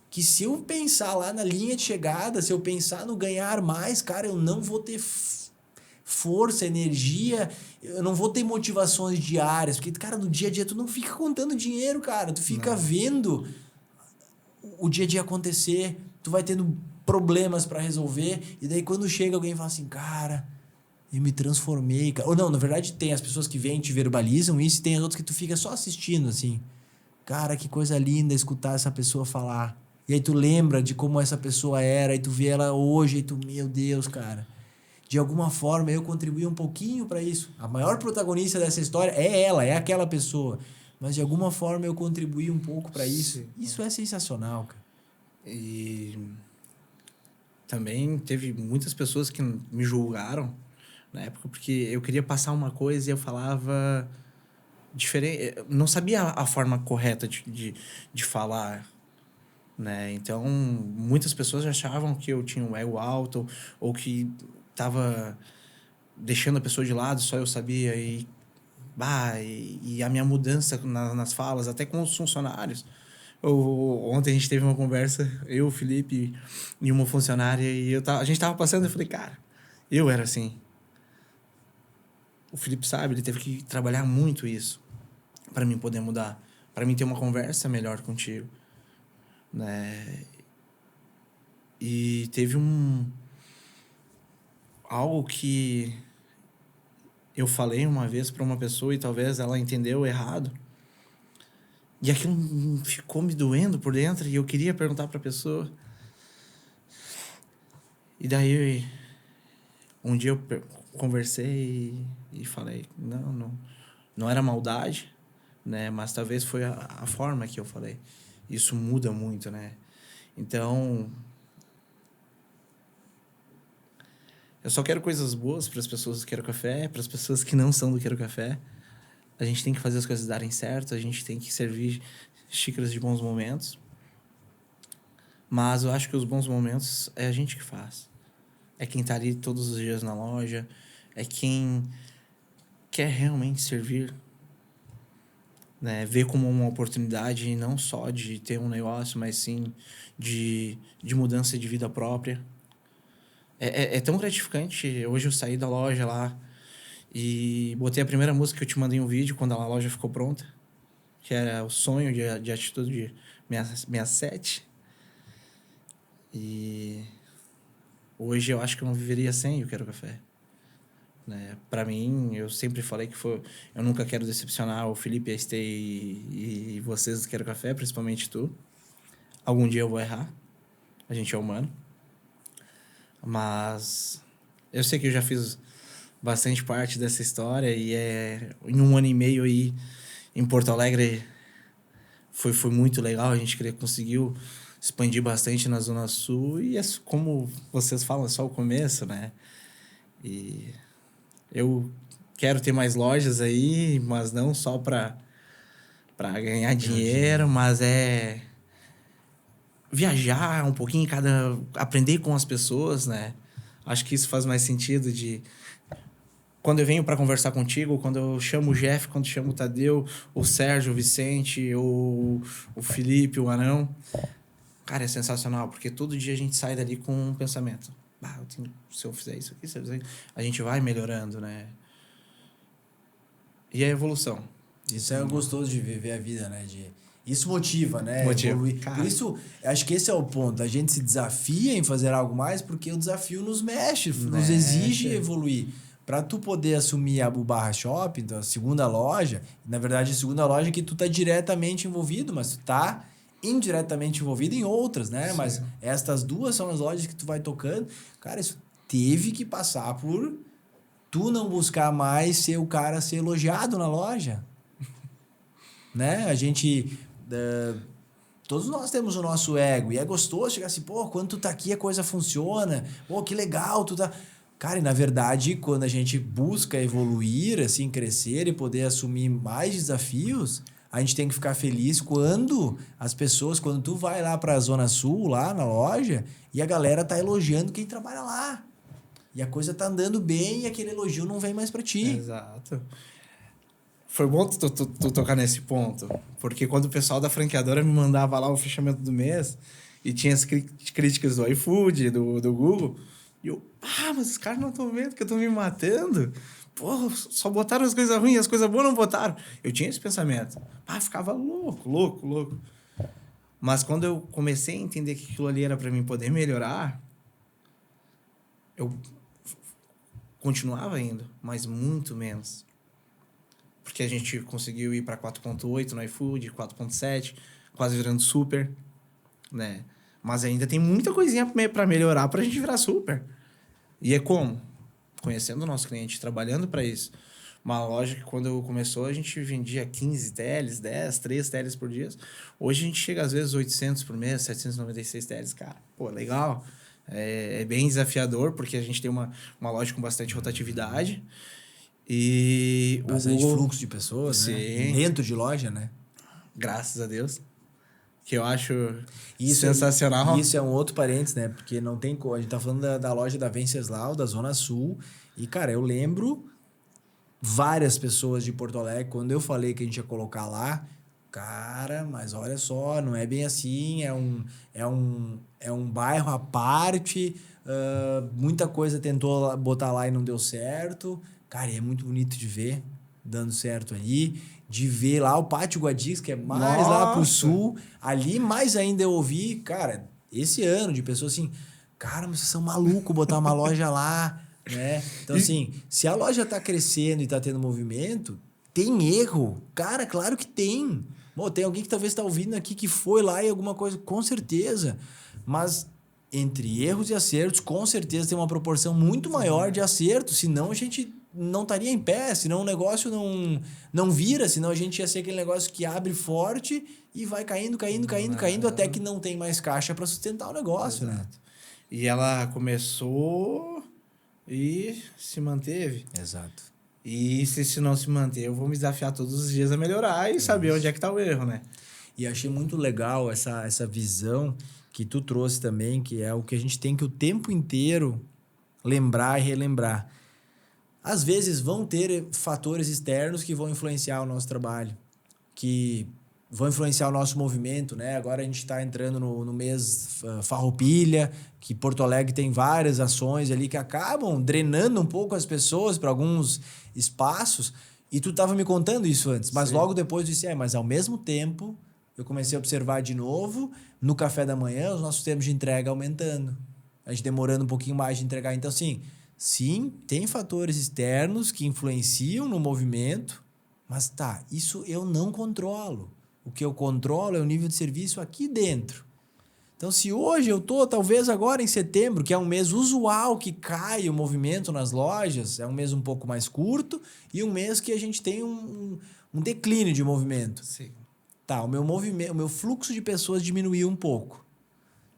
[SPEAKER 2] que se eu pensar lá na linha de chegada, se eu pensar no ganhar mais, cara, eu não vou ter força, energia, eu não vou ter motivações diárias, porque, cara, no dia a dia tu não fica contando dinheiro, cara, tu fica
[SPEAKER 1] Não.
[SPEAKER 2] vendo o dia a dia acontecer, tu vai tendo problemas para resolver, e daí quando chega alguém e fala assim, cara, eu me transformei, cara. Ou não, na verdade tem as pessoas que vêm e te verbalizam isso, e tem as outras que tu fica só assistindo, assim. Cara, que coisa linda escutar essa pessoa falar. E aí tu lembra de como essa pessoa era, e tu vê ela hoje, e tu, meu Deus, cara. De alguma forma eu contribuí um pouquinho para isso. A maior protagonista dessa história é ela, é aquela pessoa. Mas de alguma forma eu contribuí um pouco para isso.
[SPEAKER 1] Sim.
[SPEAKER 2] Isso é sensacional, cara.
[SPEAKER 1] E também teve muitas pessoas que me julgaram na época, porque eu queria passar uma coisa e eu falava diferente. Não sabia a forma correta de falar, né? Então, muitas pessoas achavam que eu tinha um ego alto ou que tava deixando a pessoa de lado, só eu sabia. E a minha mudança nas falas, até com os funcionários. Ontem a gente teve uma conversa, eu, o Felipe e uma funcionária, e a gente tava passando, eu falei, cara, eu era assim. O Felipe sabe, ele teve que trabalhar muito isso para mim poder mudar, para mim ter uma conversa melhor contigo, né? E teve algo que eu falei uma vez para uma pessoa e talvez ela entendeu errado. E aquilo ficou me doendo por dentro e eu queria perguntar para a pessoa. E daí um dia eu conversei e falei, não era maldade, né? Mas talvez foi a forma que eu falei. Isso muda muito, né? Então, eu só quero coisas boas para as pessoas do Quero Café, para as pessoas que não são do Quero Café. A gente tem que fazer as coisas darem certo, a gente tem que servir xícaras de bons momentos. Mas eu acho que os bons momentos é a gente que faz. É quem tá ali todos os dias na loja, é quem quer realmente servir. né? Ver como uma oportunidade não só de ter um negócio, mas sim de mudança de vida própria. É tão gratificante. Hoje eu saí da loja lá e botei a primeira música que eu te mandei um vídeo quando a loja ficou pronta, que era o sonho de atitude 67. E hoje eu acho que eu não viveria sem o Quero Café. Né? Para mim, eu sempre falei que eu nunca quero decepcionar o Felipe, a Estê e vocês do Quero Café, principalmente tu. Algum dia eu vou errar. A gente é humano. Mas eu sei que eu já fiz bastante parte dessa história e em 1 ano e meio aí em Porto Alegre foi muito legal. A gente conseguiu expandir bastante na Zona Sul e como vocês falam, é só o começo, né? E eu quero ter mais lojas aí, mas não só para ganhar dinheiro, mas viajar um pouquinho, aprender com as pessoas, né? Acho que isso faz mais sentido quando eu venho para conversar contigo, quando eu chamo o Jeff, quando eu chamo o Tadeu, o Sérgio, o Vicente, o Felipe, o Anão. Cara, é sensacional, porque todo dia a gente sai dali com um pensamento. Se eu fizer isso aqui, se eu fizer isso, a gente vai melhorando, né? E a evolução.
[SPEAKER 2] Isso é gostoso de viver a vida, né? Isso motiva, né?
[SPEAKER 1] Motiva.
[SPEAKER 2] Evoluir. Por isso, acho que esse é o ponto. A gente se desafia em fazer algo mais porque o desafio nos mexe, nos exige evoluir. Para tu poder assumir o Barra Shopping, então, a segunda loja, na verdade, a segunda loja que tu tá diretamente envolvido, mas tu tá indiretamente envolvido em outras, né? Sim. Mas estas duas são as lojas que tu vai tocando. Cara, isso teve que passar por tu não buscar mais ser o cara a ser elogiado na loja. Né? A gente... todos nós temos o nosso ego. E é gostoso chegar assim, pô, quando tu tá aqui a coisa funciona. Pô, que legal, tu tá... Cara, e na verdade, quando a gente busca evoluir, assim, crescer e poder assumir mais desafios, a gente tem que ficar feliz quando as pessoas, quando tu vai lá pra Zona Sul, lá na loja, e a galera tá elogiando quem trabalha lá. E a coisa tá andando bem e aquele elogio não vem mais pra ti.
[SPEAKER 1] Exato. Foi bom tu tocar nesse ponto, porque quando o pessoal da franqueadora me mandava lá o fechamento do mês e tinha as críticas do iFood, do Google, e eu, mas os caras não estão vendo que eu tô me matando. Pô, só botaram as coisas ruins, as coisas boas não botaram. Eu tinha esse pensamento. Ficava louco. Mas quando eu comecei a entender que aquilo ali era para mim poder melhorar, eu continuava indo, mas muito menos. Porque a gente conseguiu ir para 4.8 no iFood, 4.7, quase virando super, né? Mas ainda tem muita coisinha para melhorar para a gente virar super. E é como? Conhecendo o nosso cliente, trabalhando para isso. Uma loja que quando começou a gente vendia 15 teles, 10, 3 teles por dia. Hoje a gente chega às vezes 800 por mês, 796 teles, cara. Pô, legal. É bem desafiador porque a gente tem uma loja com bastante rotatividade. E
[SPEAKER 2] bastante fluxo de pessoas,
[SPEAKER 1] sim,
[SPEAKER 2] né? Dentro de loja, né?
[SPEAKER 1] Graças a Deus. Que eu acho sensacional.
[SPEAKER 2] Isso é um outro parênteses, né? Porque não tem como. A gente tá falando da loja da Venceslau, da Zona Sul. E, cara, eu lembro várias pessoas de Porto Alegre, quando eu falei que a gente ia colocar lá, cara, mas olha só, não é bem assim, é um bairro à parte, muita coisa tentou botar lá e não deu certo. Cara, é muito bonito de ver dando certo aí, de ver lá o Pátio Guadix, que é mais lá pro sul, ali mais ainda eu ouvi, cara, esse ano, de pessoas assim, cara, mas vocês são malucos botar uma loja lá, né? Então, assim, se a loja tá crescendo e tá tendo movimento, tem erro. Cara, claro que tem. Bom, tem alguém que talvez tá ouvindo aqui que foi lá e alguma coisa, com certeza. Mas entre erros e acertos, com certeza tem uma proporção muito maior de acertos, senão a gente não estaria em pé, senão o negócio não vira, senão a gente ia ser aquele negócio que abre forte e vai caindo, até que não tem mais caixa para sustentar o negócio, né?
[SPEAKER 1] E ela começou e se manteve.
[SPEAKER 2] Exato.
[SPEAKER 1] E se não se manter, eu vou me desafiar todos os dias a melhorar e saber onde é que tá o erro, né?
[SPEAKER 2] E achei muito legal essa visão que tu trouxe também, que é o que a gente tem que o tempo inteiro lembrar e relembrar. Às vezes vão ter fatores externos que vão influenciar o nosso trabalho, que vão influenciar o nosso movimento, né? Agora a gente está entrando no mês Farroupilha, que Porto Alegre tem várias ações ali que acabam drenando um pouco as pessoas para alguns espaços. E tu estava me contando isso antes, mas logo depois eu disse, mas ao mesmo tempo eu comecei a observar de novo, no café da manhã, os nossos tempos de entrega aumentando. A gente demorando um pouquinho mais de entregar. Então, assim, sim, tem fatores externos que influenciam no movimento, mas isso eu não controlo. O que eu controlo é o nível de serviço aqui dentro. Então, se hoje eu estou, talvez agora em setembro, que é um mês usual que cai o movimento nas lojas, é um mês um pouco mais curto e um mês que a gente tem um declínio de movimento.
[SPEAKER 1] Sim.
[SPEAKER 2] O meu fluxo de pessoas diminuiu um pouco.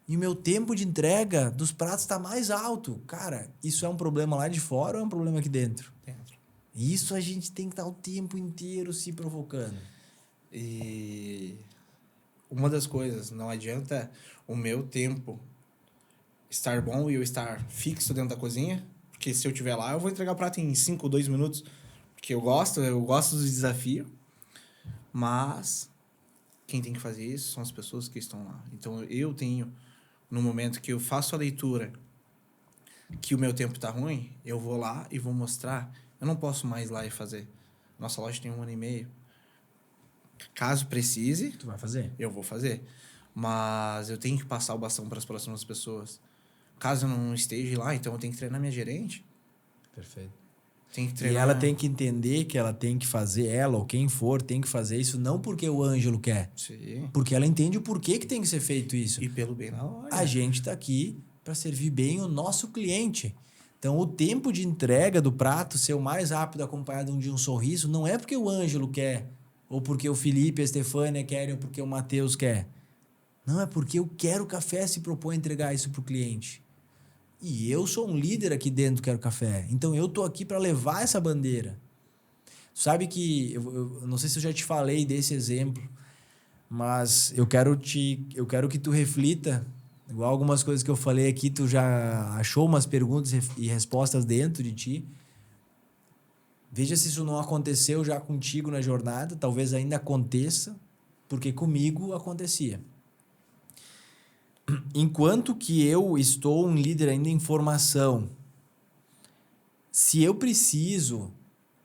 [SPEAKER 2] E o meu tempo de entrega dos pratos está mais alto. Cara, isso é um problema lá de fora ou é um problema aqui dentro?
[SPEAKER 1] Dentro.
[SPEAKER 2] Isso a gente tem que estar o tempo inteiro se provocando.
[SPEAKER 1] E uma das coisas, não adianta o meu tempo estar bom e eu estar fixo dentro da cozinha, porque se eu estiver lá, eu vou entregar o prato em 5 ou 2 minutos, porque eu gosto do desafio, mas quem tem que fazer isso são as pessoas que estão lá. Então, eu tenho, no momento que eu faço a leitura, que o meu tempo está ruim, eu vou lá e vou mostrar. Eu não posso mais ir lá e fazer. Nossa loja tem 1 ano e meio. Caso precise,
[SPEAKER 2] Tu vai fazer?
[SPEAKER 1] eu vou fazer. Mas eu tenho que passar o bastão para as próximas pessoas. Caso eu não esteja lá, então eu tenho que treinar minha gerente.
[SPEAKER 2] Perfeito.
[SPEAKER 1] Tem que
[SPEAKER 2] E
[SPEAKER 1] treinar.
[SPEAKER 2] ela tem que entender que ela tem que fazer, ela ou quem for, tem que fazer isso não porque o Ângelo quer.
[SPEAKER 1] Sim.
[SPEAKER 2] Porque ela entende o porquê que tem que ser feito isso.
[SPEAKER 1] E pelo bem na hora.
[SPEAKER 2] A gente está aqui para servir bem o nosso cliente. Então, o tempo de entrega do prato ser o mais rápido acompanhado de um sorriso não é porque o Ângelo quer, ou porque o Felipe e a Estefânia querem, ou porque o Matheus quer. Não, é porque eu Quero Café se propõe a entregar isso para o cliente. E eu sou um líder aqui dentro do Quero Café. Então, eu tô aqui para levar essa bandeira. Sabe que... Eu não sei se eu já te falei desse exemplo, mas eu quero que tu reflita. Igual algumas coisas que eu falei aqui, tu já achou umas perguntas e respostas dentro de ti. Veja se isso não aconteceu já contigo na jornada. Talvez ainda aconteça, porque comigo acontecia. Enquanto que eu estou um líder ainda em formação, se eu preciso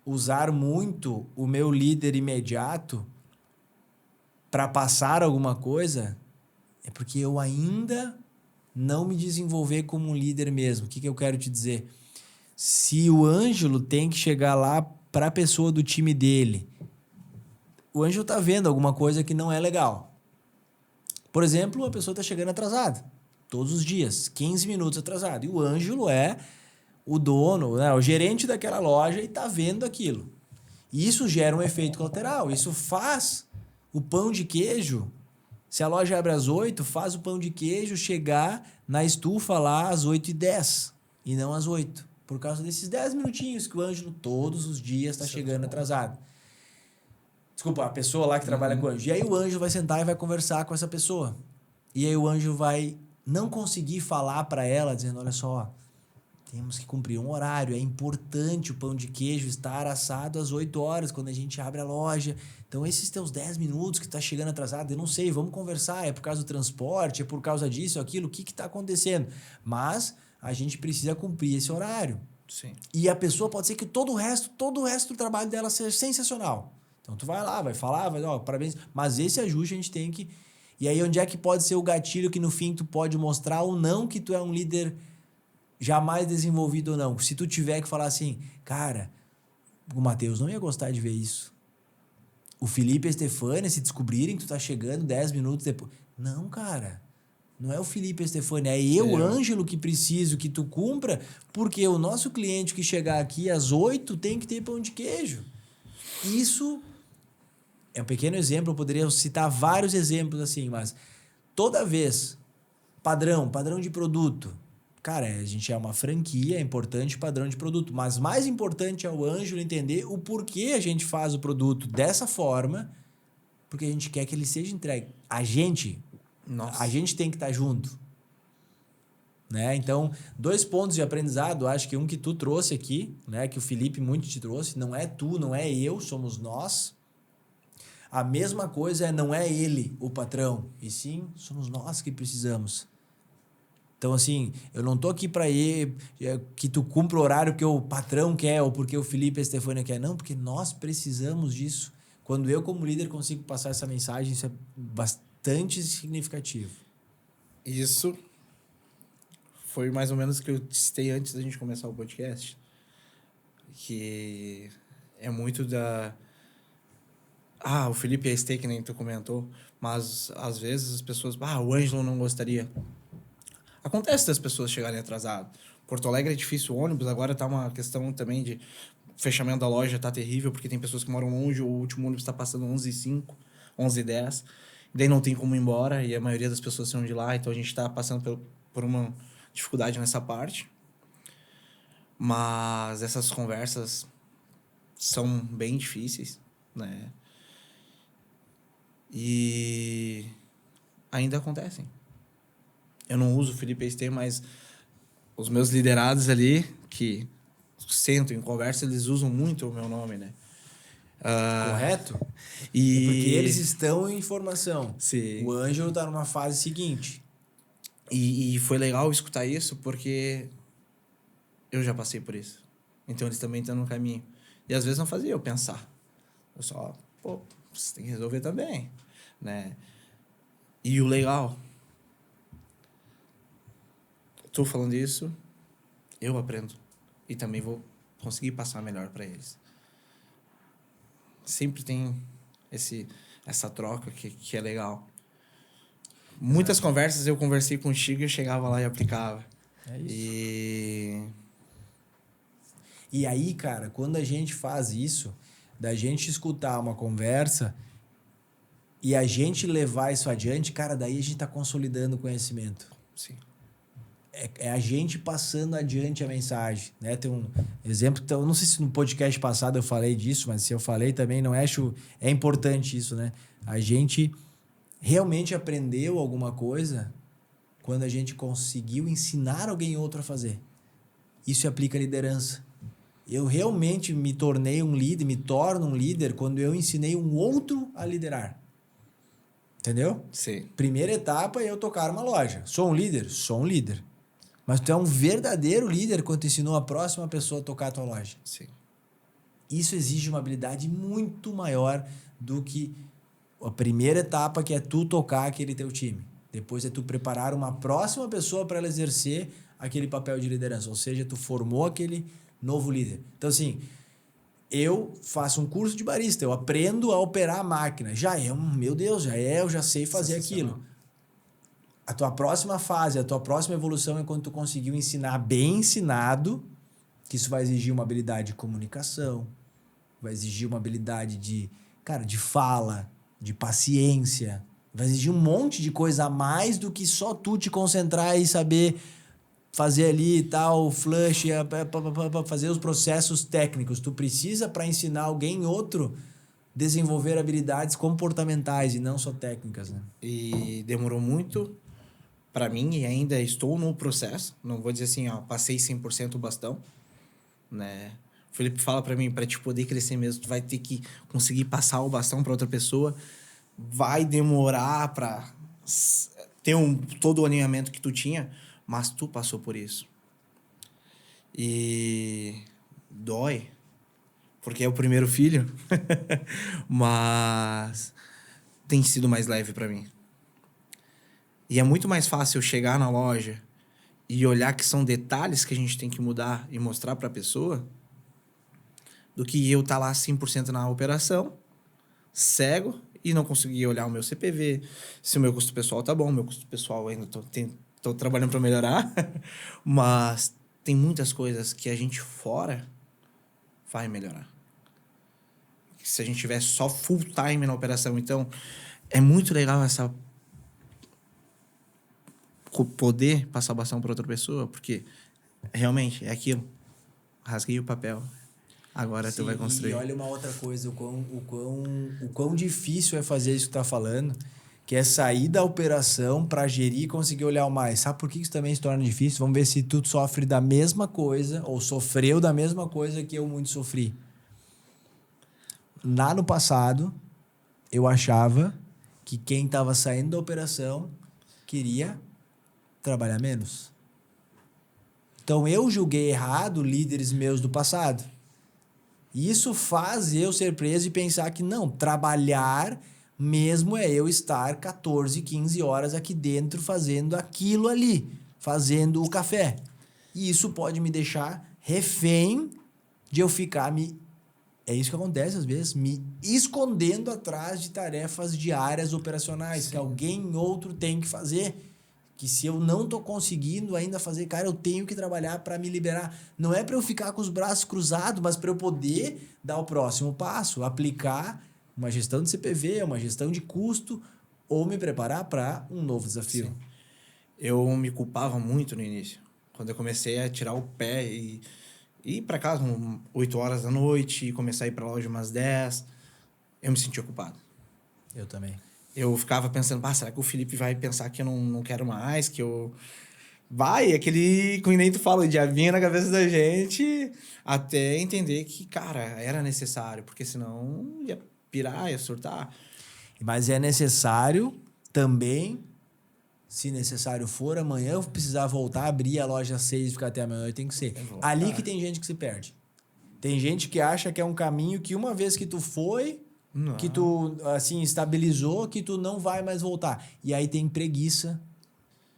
[SPEAKER 2] usar muito o meu líder imediato para passar alguma coisa, é porque eu ainda não me desenvolver como um líder mesmo. O que eu quero te dizer? Se o Ângelo tem que chegar lá para a pessoa do time dele, o Ângelo está vendo alguma coisa que não é legal. Por exemplo, a pessoa está chegando atrasada. Todos os dias, 15 minutos atrasado. E o Ângelo é o dono, né, o gerente daquela loja e está vendo aquilo. E isso gera um efeito colateral. Isso faz o pão de queijo... Se a loja abre às 8, faz o pão de queijo chegar na estufa lá às 8h10 e não às 8. Por causa desses 10 minutinhos que o Ângelo todos os dias está chegando atrasado. Desculpa, a pessoa lá que trabalha com o Ângelo. E aí o Ângelo vai sentar e vai conversar com essa pessoa. E aí o Ângelo vai não conseguir falar para ela, dizendo, olha só, temos que cumprir um horário, é importante o pão de queijo estar assado às 8 horas, quando a gente abre a loja. Então, esses teus 10 minutos que tá chegando atrasado, eu não sei, vamos conversar, é por causa do transporte, é por causa disso, aquilo, o que está acontecendo? Mas a gente precisa cumprir esse horário.
[SPEAKER 1] Sim.
[SPEAKER 2] E a pessoa pode ser que todo o resto do trabalho dela seja sensacional. Então, tu vai lá, vai falar, parabéns, mas esse ajuste a gente tem que... E aí, onde é que pode ser o gatilho que no fim tu pode mostrar ou não que tu é um líder jamais desenvolvido ou não? Se tu tiver que falar assim, cara, o Matheus não ia gostar de ver isso. O Felipe e a Estefânia, se descobrirem que tu tá chegando 10 minutos depois... Não, cara. Não é o Felipe e a Estefânia, é eu, Ângelo, que preciso que tu cumpra, porque o nosso cliente que chegar aqui às 8 tem que ter pão de queijo. Isso é um pequeno exemplo, eu poderia citar vários exemplos assim, mas toda vez, padrão de produto. Cara, a gente é uma franquia, é importante o padrão de produto, mas mais importante é o Ângelo entender o porquê a gente faz o produto dessa forma, porque a gente quer que ele seja entregue. A gente tem que estar junto. Né? Então, 2 pontos de aprendizado, acho que um que tu trouxe aqui, né? Que o Felipe muito te trouxe, não é tu, não é eu, somos nós. A mesma coisa não é ele o patrão, e sim somos nós que precisamos. Então, assim, eu não tô aqui para que tu cumpra o horário que o patrão quer ou porque o Felipe e a Stefânia quer. Não, porque nós precisamos disso. Quando eu, como líder, consigo passar essa mensagem, isso é bastante significativo.
[SPEAKER 1] Isso foi mais ou menos o que eu citei antes da gente começar o podcast. Que é muito da... o Felipe e a Stê, que nem tu comentou. Mas, às vezes, as pessoas... o Ângelo não gostaria. Acontece das pessoas chegarem atrasadas. Porto Alegre é difícil o ônibus, agora tá uma questão também de fechamento da loja, tá terrível, porque tem pessoas que moram longe, o último ônibus tá passando 11h05, 11h10, e daí não tem como ir embora, e a maioria das pessoas são de lá, então a gente tá passando por uma dificuldade nessa parte. Mas essas conversas são bem difíceis, né? E ainda acontecem. Eu não uso o Felipe Estê, mas os meus liderados ali, que sentam em conversa, eles usam muito o meu nome, né?
[SPEAKER 2] Correto?
[SPEAKER 1] E...
[SPEAKER 2] É porque eles estão em formação.
[SPEAKER 1] Sim.
[SPEAKER 2] O Ângelo tá numa fase seguinte.
[SPEAKER 1] E foi legal escutar isso, porque eu já passei por isso. Então eles também estão no caminho. E às vezes não fazia eu pensar. Eu só, você tem que resolver também, né? E o legal... Tô falando isso, eu aprendo. E também vou conseguir passar melhor para eles. Sempre tem essa troca que é legal. Muitas conversas eu conversei contigo e eu chegava lá e aplicava.
[SPEAKER 2] É isso. E aí, cara, quando a gente faz isso, da gente escutar uma conversa e a gente levar isso adiante, cara, daí a gente tá consolidando o conhecimento.
[SPEAKER 1] Sim.
[SPEAKER 2] É a gente passando adiante a mensagem, né? Tem um exemplo, eu não sei se no podcast passado eu falei disso, mas se eu falei também, não acho... É importante isso, né? A gente realmente aprendeu alguma coisa quando a gente conseguiu ensinar alguém outro a fazer. Isso aplica a liderança. Eu realmente me tornei um líder, me torno um líder quando eu ensinei um outro a liderar. Entendeu?
[SPEAKER 1] Sim.
[SPEAKER 2] Primeira etapa é eu tocar uma loja. Sou um líder? Sou um líder. Mas tu é um verdadeiro líder quando tu ensinou a próxima pessoa a tocar a tua loja.
[SPEAKER 1] Sim.
[SPEAKER 2] Isso exige uma habilidade muito maior do que a primeira etapa, que é tu tocar aquele teu time. Depois é tu preparar uma próxima pessoa para ela exercer aquele papel de liderança. Ou seja, tu formou aquele novo líder. Então, assim, eu faço um curso de barista, eu aprendo a operar a máquina. Eu já sei fazer aquilo. A tua próxima fase, a tua próxima evolução é quando tu conseguiu ensinar bem ensinado, que isso vai exigir uma habilidade de comunicação, vai exigir uma habilidade de fala, de paciência, vai exigir um monte de coisa a mais do que só tu te concentrar e saber fazer ali e tal, flush, fazer os processos técnicos. Tu precisa, para ensinar alguém outro, desenvolver habilidades comportamentais e não só técnicas, né?
[SPEAKER 1] E demorou muito para mim e ainda estou no processo. Não vou dizer assim, passei 100% o bastão, né? O Felipe fala para mim, para te poder crescer mesmo, tu vai ter que conseguir passar o bastão para outra pessoa. Vai demorar para ter todo o alinhamento que tu tinha, mas tu passou por isso. E dói, porque é o primeiro filho, mas tem sido mais leve para mim. E é muito mais fácil eu chegar na loja e olhar que são detalhes que a gente tem que mudar e mostrar para a pessoa do que eu estar lá 100% na operação, cego, e não conseguir olhar o meu CPV, se o meu custo pessoal tá bom. Meu custo pessoal ainda tô trabalhando para melhorar, mas tem muitas coisas que a gente fora vai melhorar. Se a gente tiver só full time na operação. Então, é muito legal essa poder passar o bastão para outra pessoa, porque realmente é aquilo. Rasguei o papel. Agora tu vai construir.
[SPEAKER 2] E olha uma outra coisa, o quão difícil é fazer isso que tu tá falando, que é sair da operação para gerir e conseguir olhar o mais. Sabe por que isso também se torna difícil? Vamos ver se tu sofre da mesma coisa ou sofreu da mesma coisa que eu muito sofri. Lá no passado, eu achava que quem estava saindo da operação queria trabalhar menos. Então eu julguei errado líderes meus do passado. E isso faz eu ser preso e pensar que não, trabalhar mesmo é eu estar 14, 15 horas aqui dentro fazendo aquilo ali, fazendo o café. E isso pode me deixar refém de eu ficar é isso que acontece às vezes, me escondendo atrás de tarefas diárias operacionais. Sim. Que alguém outro tem que fazer. Que se eu não tô conseguindo ainda fazer, cara, eu tenho que trabalhar para me liberar. Não é para eu ficar com os braços cruzados, mas para eu poder dar o próximo passo, aplicar uma gestão de CPV, uma gestão de custo, ou me preparar para um novo desafio.
[SPEAKER 1] Sim. Eu me culpava muito no início. Quando eu comecei a tirar o pé e ir para casa 8 horas da noite e começar a ir para a loja umas 10, eu me sentia culpado.
[SPEAKER 2] Eu também.
[SPEAKER 1] Eu ficava pensando, será que o Felipe vai pensar que eu não quero mais, que eu... Vai, aquele, como nem tu fala, o diabinho na cabeça da gente, até entender que, cara, era necessário, porque senão ia pirar, ia surtar.
[SPEAKER 2] Mas é necessário também, se necessário for, amanhã eu precisar voltar, abrir a loja às 6 e ficar até amanhã, tem que ser. Ali que tem gente que se perde. Tem gente que acha que é um caminho que uma vez que tu foi... Não. Que tu, assim, estabilizou, que tu não vai mais voltar. E aí tem preguiça,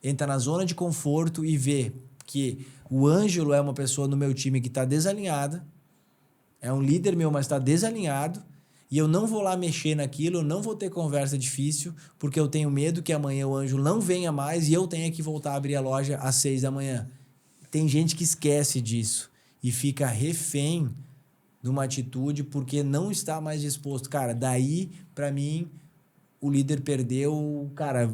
[SPEAKER 2] entra na zona de conforto e vê que o Ângelo é uma pessoa no meu time que está desalinhada, é um líder meu, mas está desalinhado, e eu não vou lá mexer naquilo, eu não vou ter conversa difícil, porque eu tenho medo que amanhã o Ângelo não venha mais e eu tenha que voltar a abrir a loja às 6 da manhã. Tem gente que esquece disso e fica refém de uma atitude porque não está mais disposto. Cara, daí, para mim, o líder perdeu, cara,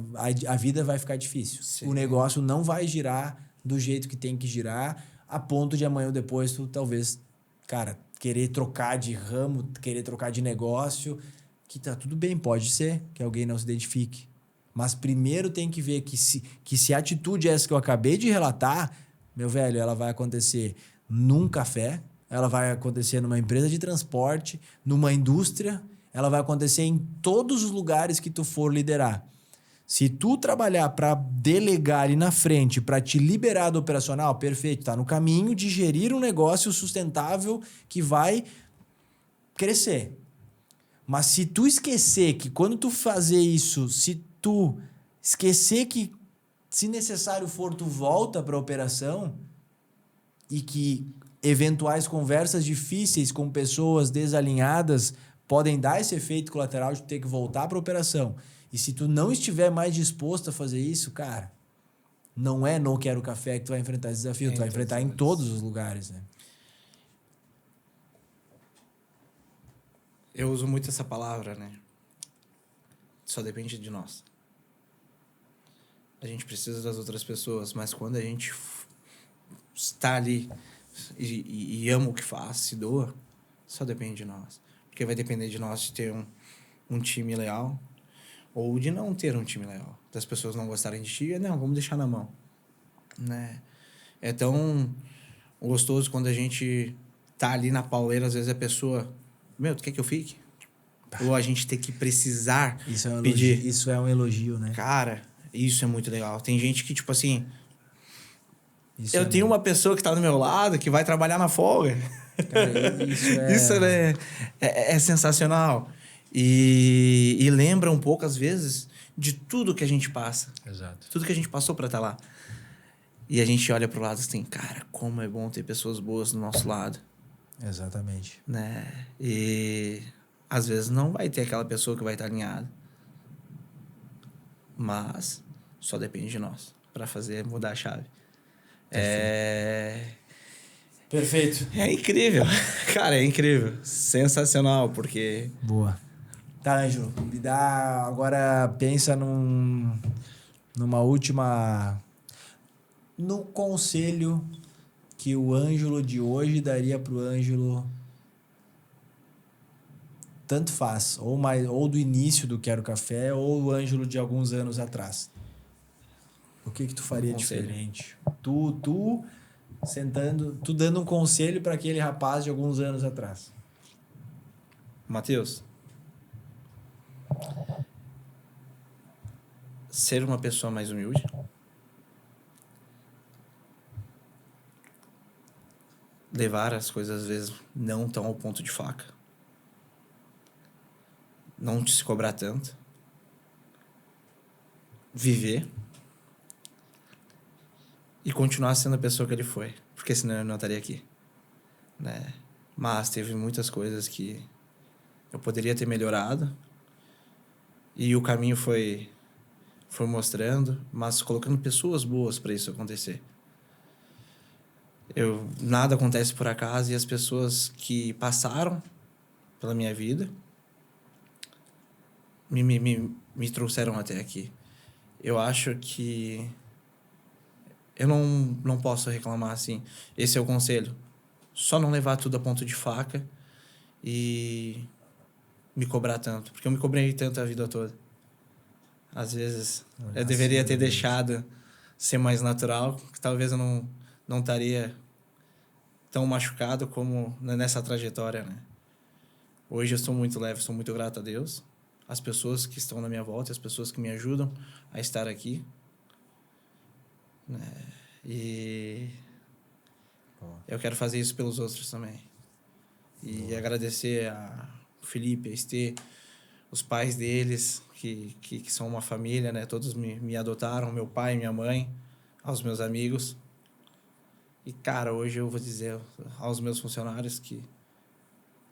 [SPEAKER 2] a vida vai ficar difícil. Sim. O negócio não vai girar do jeito que tem que girar, a ponto de amanhã ou depois tu talvez, cara, querer trocar de ramo, querer trocar de negócio, que tá tudo bem, pode ser que alguém não se identifique. Mas primeiro tem que ver que se a atitude é essa que eu acabei de relatar, meu velho, ela vai acontecer num café, ela vai acontecer numa empresa de transporte, numa indústria, ela vai acontecer em todos os lugares que tu for liderar. Se tu trabalhar para delegar ali na frente, para te liberar do operacional, perfeito, tá no caminho de gerir um negócio sustentável que vai crescer. Mas se tu esquecer que quando tu fazer isso, se tu esquecer que se necessário for tu volta para a operação e que eventuais conversas difíceis com pessoas desalinhadas podem dar esse efeito colateral de ter que voltar para a operação. E se tu não estiver mais disposto a fazer isso, cara, não é no Quero Café que tu vai enfrentar esse desafio, tu vai enfrentar em todos os lugares, né?
[SPEAKER 1] Eu uso muito essa palavra, né? Só depende de nós. A gente precisa das outras pessoas, mas quando a gente está ali e ama o que faz, se doa, só depende de nós. Porque vai depender de nós de ter um time leal ou de não ter um time leal. Das pessoas não gostarem de ti, não, vamos deixar na mão. Né? É tão gostoso quando a gente tá ali na pauleira, às vezes a pessoa, tu quer que eu fique? Ou a gente tem que precisar pedir.
[SPEAKER 2] Isso é um elogio, né?
[SPEAKER 1] Cara, isso é muito legal. Tem gente que, tipo assim... eu tenho uma pessoa que tá do meu lado, que vai trabalhar na folga. Cara, isso é sensacional. E lembra um pouco, às vezes, de tudo que a gente passa.
[SPEAKER 2] Exato.
[SPEAKER 1] Tudo que a gente passou pra estar lá. E a gente olha pro lado assim, cara, como é bom ter pessoas boas do nosso lado.
[SPEAKER 2] Exatamente.
[SPEAKER 1] Né? E às vezes não vai ter aquela pessoa que vai estar alinhada. Mas só depende de nós pra fazer mudar a chave.
[SPEAKER 2] Perfeito.
[SPEAKER 1] É incrível. Cara, é incrível. Sensacional, porque...
[SPEAKER 2] Boa. Tá, Ângelo, me dá... Agora pensa numa última... No conselho que o Ângelo de hoje daria pro Ângelo... Tanto faz. Ou do início do Quero Café, ou o Ângelo de alguns anos atrás. O que tu faria diferente? Tu sentando, tu dando um conselho para aquele rapaz de alguns anos atrás.
[SPEAKER 1] Matheus, ser uma pessoa mais humilde. Levar as coisas, às vezes, não tão ao ponto de faca. Não se cobrar tanto. Viver. E continuar sendo a pessoa que ele foi. Porque senão eu não estaria aqui. Né? Mas teve muitas coisas que eu poderia ter melhorado. E o caminho foi mostrando, mas colocando pessoas boas para isso acontecer. Nada acontece por acaso e as pessoas que passaram pela minha vida me trouxeram até aqui. Eu acho que eu não posso reclamar assim. Esse é o conselho. Só não levar tudo a ponto de faca e me cobrar tanto. Porque eu me cobrei tanto a vida toda. Às vezes eu deveria ter deixado ser mais natural, que talvez eu não estaria tão machucado como nessa trajetória, né? Hoje eu estou muito leve, estou muito grato a Deus, as pessoas que estão na minha volta, as pessoas que me ajudam a estar aqui, né? E eu quero fazer isso pelos outros também. E agradecer a Felipe, a Estê, os pais deles, que são uma família, né? Todos me adotaram, meu pai, minha mãe, aos meus amigos. E, cara, hoje eu vou dizer aos meus funcionários que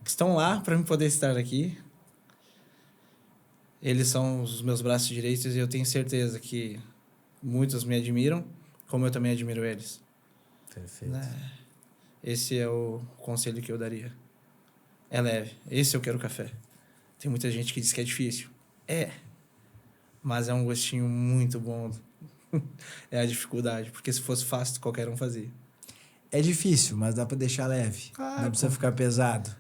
[SPEAKER 1] estão lá para eu poder estar aqui. Eles são os meus braços direitos e eu tenho certeza que muitos me admiram, como eu também admiro eles.
[SPEAKER 2] Perfeito.
[SPEAKER 1] Né? Esse é o conselho que eu daria. É leve. Esse eu quero café. Tem muita gente que diz que é difícil. É. Mas é um gostinho muito bom. É a dificuldade. Porque se fosse fácil, qualquer um fazia.
[SPEAKER 2] É difícil, mas dá pra deixar leve.
[SPEAKER 1] Claro,
[SPEAKER 2] Não precisa ficar pesado.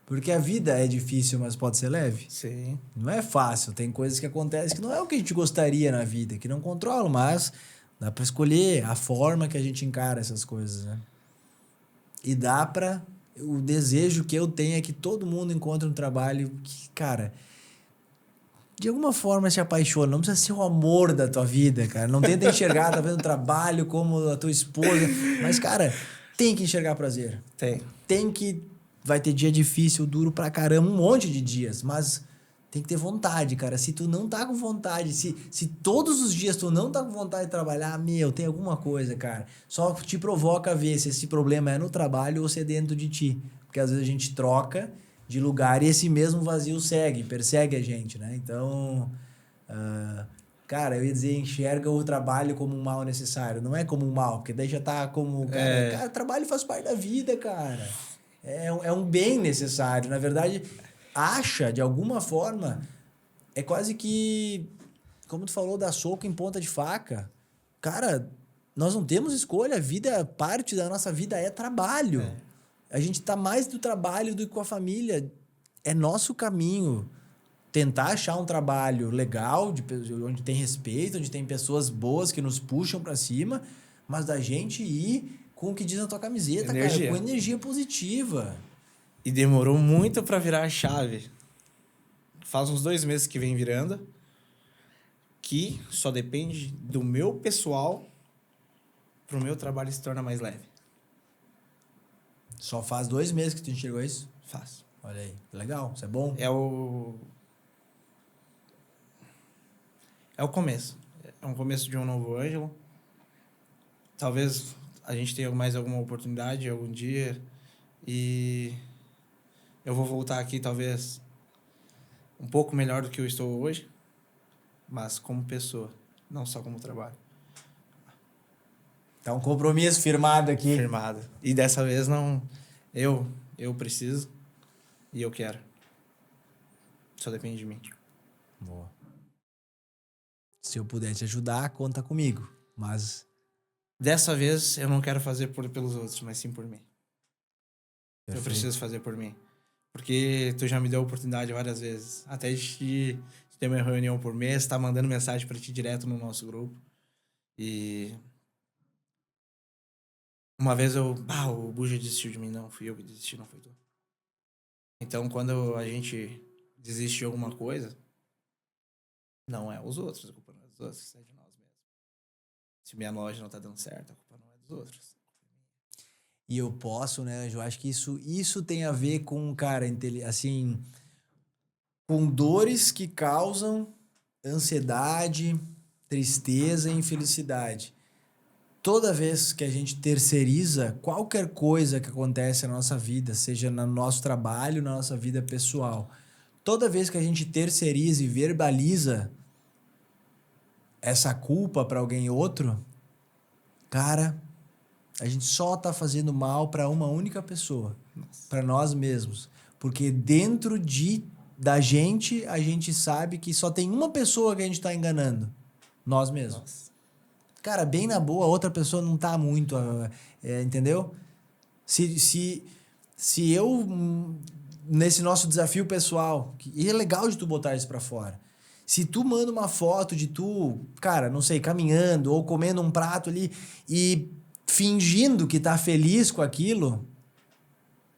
[SPEAKER 2] Porque a vida é difícil, mas pode ser leve.
[SPEAKER 1] Sim.
[SPEAKER 2] Não é fácil. Tem coisas que acontecem que não é o que a gente gostaria na vida, que não controla, mas dá pra escolher a forma que a gente encara essas coisas, né? E dá pra... O desejo que eu tenho é que todo mundo encontre um trabalho que, cara, de alguma forma se apaixona. Não precisa ser o amor da tua vida, cara. Não tenta enxergar, tá vendo, o trabalho como a tua esposa. Mas, cara, tem que enxergar prazer.
[SPEAKER 1] Tem.
[SPEAKER 2] Tem que... Vai ter dia difícil, duro pra caramba, um monte de dias. Mas tem que ter vontade, cara. Se tu não tá com vontade, se todos os dias tu não tá com vontade de trabalhar, tem alguma coisa, cara. Só te provoca a ver se esse problema é no trabalho ou se é dentro de ti. Porque às vezes a gente troca de lugar e esse mesmo vazio persegue a gente, né? Então, cara, eu ia dizer, enxerga o trabalho como um mal necessário. Não é como um mal, porque daí já tá como... Cara, trabalho faz parte da vida, cara. É um bem necessário. Na verdade, acha, de alguma forma, é quase que... Como tu falou, dar soco em ponta de faca. Cara, nós não temos escolha. A vida, parte da nossa vida é trabalho. A gente tá mais do trabalho do que com a família. É nosso caminho tentar achar um trabalho legal, onde tem respeito, onde tem pessoas boas que nos puxam para cima, mas da gente ir com o que diz na tua camiseta, cara, com energia positiva.
[SPEAKER 1] E demorou muito para virar a chave. Faz uns 2 meses que vem virando, que só depende do meu pessoal pro meu trabalho se tornar mais leve.
[SPEAKER 2] Só faz 2 meses que tu enxergou isso?
[SPEAKER 1] Faz.
[SPEAKER 2] Olha aí, legal, isso é bom.
[SPEAKER 1] É o começo. É um começo de um novo Ângelo. Talvez a gente tenha mais alguma oportunidade algum dia. E eu vou voltar aqui, talvez, um pouco melhor do que eu estou hoje. Mas como pessoa, não só como trabalho.
[SPEAKER 2] Tá um compromisso firmado aqui.
[SPEAKER 1] Firmado. E dessa vez não... Eu preciso e eu quero. Só depende de mim.
[SPEAKER 2] Boa. Se eu puder te ajudar, conta comigo. Mas...
[SPEAKER 1] Dessa vez, eu não quero fazer pelos outros, mas sim por mim.
[SPEAKER 2] Perfeito.
[SPEAKER 1] Eu preciso fazer por mim. Porque tu já me deu a oportunidade várias vezes. Até de ter uma reunião por mês, tá mandando mensagem pra ti direto no nosso grupo. E... Uma vez o Buja desistiu de mim. Não, fui eu que desisti, não foi tu. Então, quando a gente desiste de alguma coisa, não é os outros, a culpa não é dos dos outros, é de nós mesmos. Se minha loja não tá dando certo, a culpa não é dos outros.
[SPEAKER 2] E eu posso, né, Anjo? Eu acho que isso tem a ver com, cara, assim, com dores que causam ansiedade, tristeza e infelicidade. Toda vez que a gente terceiriza qualquer coisa que acontece na nossa vida, seja no nosso trabalho, na nossa vida pessoal, toda vez que a gente terceiriza e verbaliza essa culpa para alguém outro, cara, a gente só tá fazendo mal para uma única pessoa, para nós mesmos. Porque dentro da gente, a gente sabe que só tem uma pessoa que a gente tá enganando, nós mesmos.
[SPEAKER 1] Nossa.
[SPEAKER 2] Cara, bem na boa, a outra pessoa não tá muito, entendeu? Se eu, nesse nosso desafio pessoal, e é legal de tu botar isso pra fora, se tu manda uma foto de tu, cara, não sei, caminhando ou comendo um prato ali e fingindo que tá feliz com aquilo,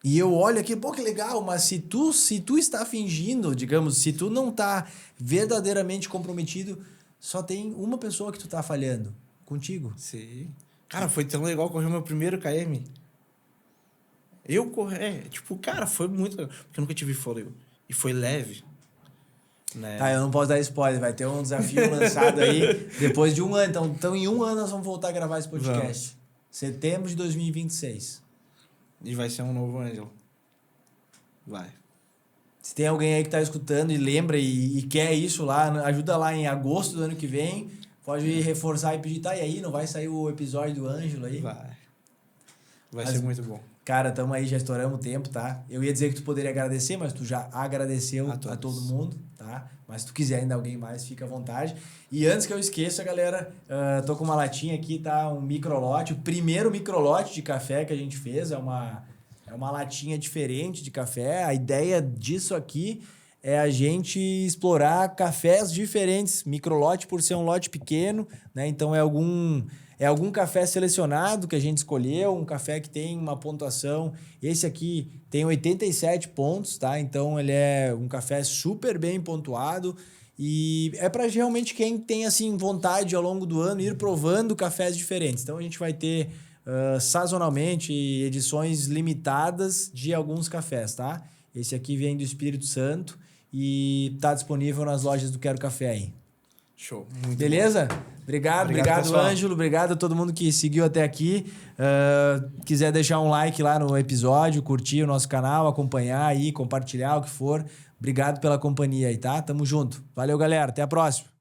[SPEAKER 2] e eu olho aqui, pô, que legal, mas se tu está fingindo, digamos, se tu não tá verdadeiramente comprometido, só tem uma pessoa que tu tá falhando. Contigo.
[SPEAKER 1] Sim. Cara, foi tão legal correr o meu primeiro KM. Eu correr, tipo, cara, foi muito legal. Porque eu nunca tive fôlego. E foi leve. Né?
[SPEAKER 2] Tá, eu não posso dar spoiler, vai ter um desafio lançado aí depois de um ano. Então, em um ano nós vamos voltar a gravar esse podcast.
[SPEAKER 1] Vamos.
[SPEAKER 2] Setembro de 2026.
[SPEAKER 1] E vai ser um novo Ângelo. Vai.
[SPEAKER 2] Se tem alguém aí que tá escutando e lembra e quer isso lá, ajuda lá em agosto do ano que vem. Pode reforçar e pedir, tá, e aí, não vai sair o episódio do Ângelo aí?
[SPEAKER 1] Vai ser muito bom.
[SPEAKER 2] Cara, tamo aí, já estouramos o tempo, tá? Eu ia dizer que tu poderia agradecer, mas tu já agradeceu a todo mundo, tá? Mas se tu quiser ainda alguém mais, fica à vontade. E antes que eu esqueça, galera, tô com uma latinha aqui, tá? Um microlote, o primeiro microlote de café que a gente fez, é uma latinha diferente de café. A ideia disso aqui é a gente explorar cafés diferentes, microlote por ser um lote pequeno, né? Então é algum café selecionado que a gente escolheu, um café que tem uma pontuação. Esse aqui tem 87 pontos, tá? Então ele é um café super bem pontuado e é para realmente quem tem assim vontade ao longo do ano ir provando cafés diferentes. Então a gente vai ter sazonalmente edições limitadas de alguns cafés, tá? Esse aqui vem do Espírito Santo e tá disponível nas lojas do Quero Café aí.
[SPEAKER 1] Show. Muito
[SPEAKER 2] Beleza?
[SPEAKER 1] bom.
[SPEAKER 2] Obrigado Ângelo. Obrigado a todo mundo que seguiu até aqui. Quiser deixar um like lá no episódio, curtir o nosso canal, acompanhar aí, compartilhar o que for. Obrigado pela companhia aí, tá? Tamo junto. Valeu, galera. Até a próxima.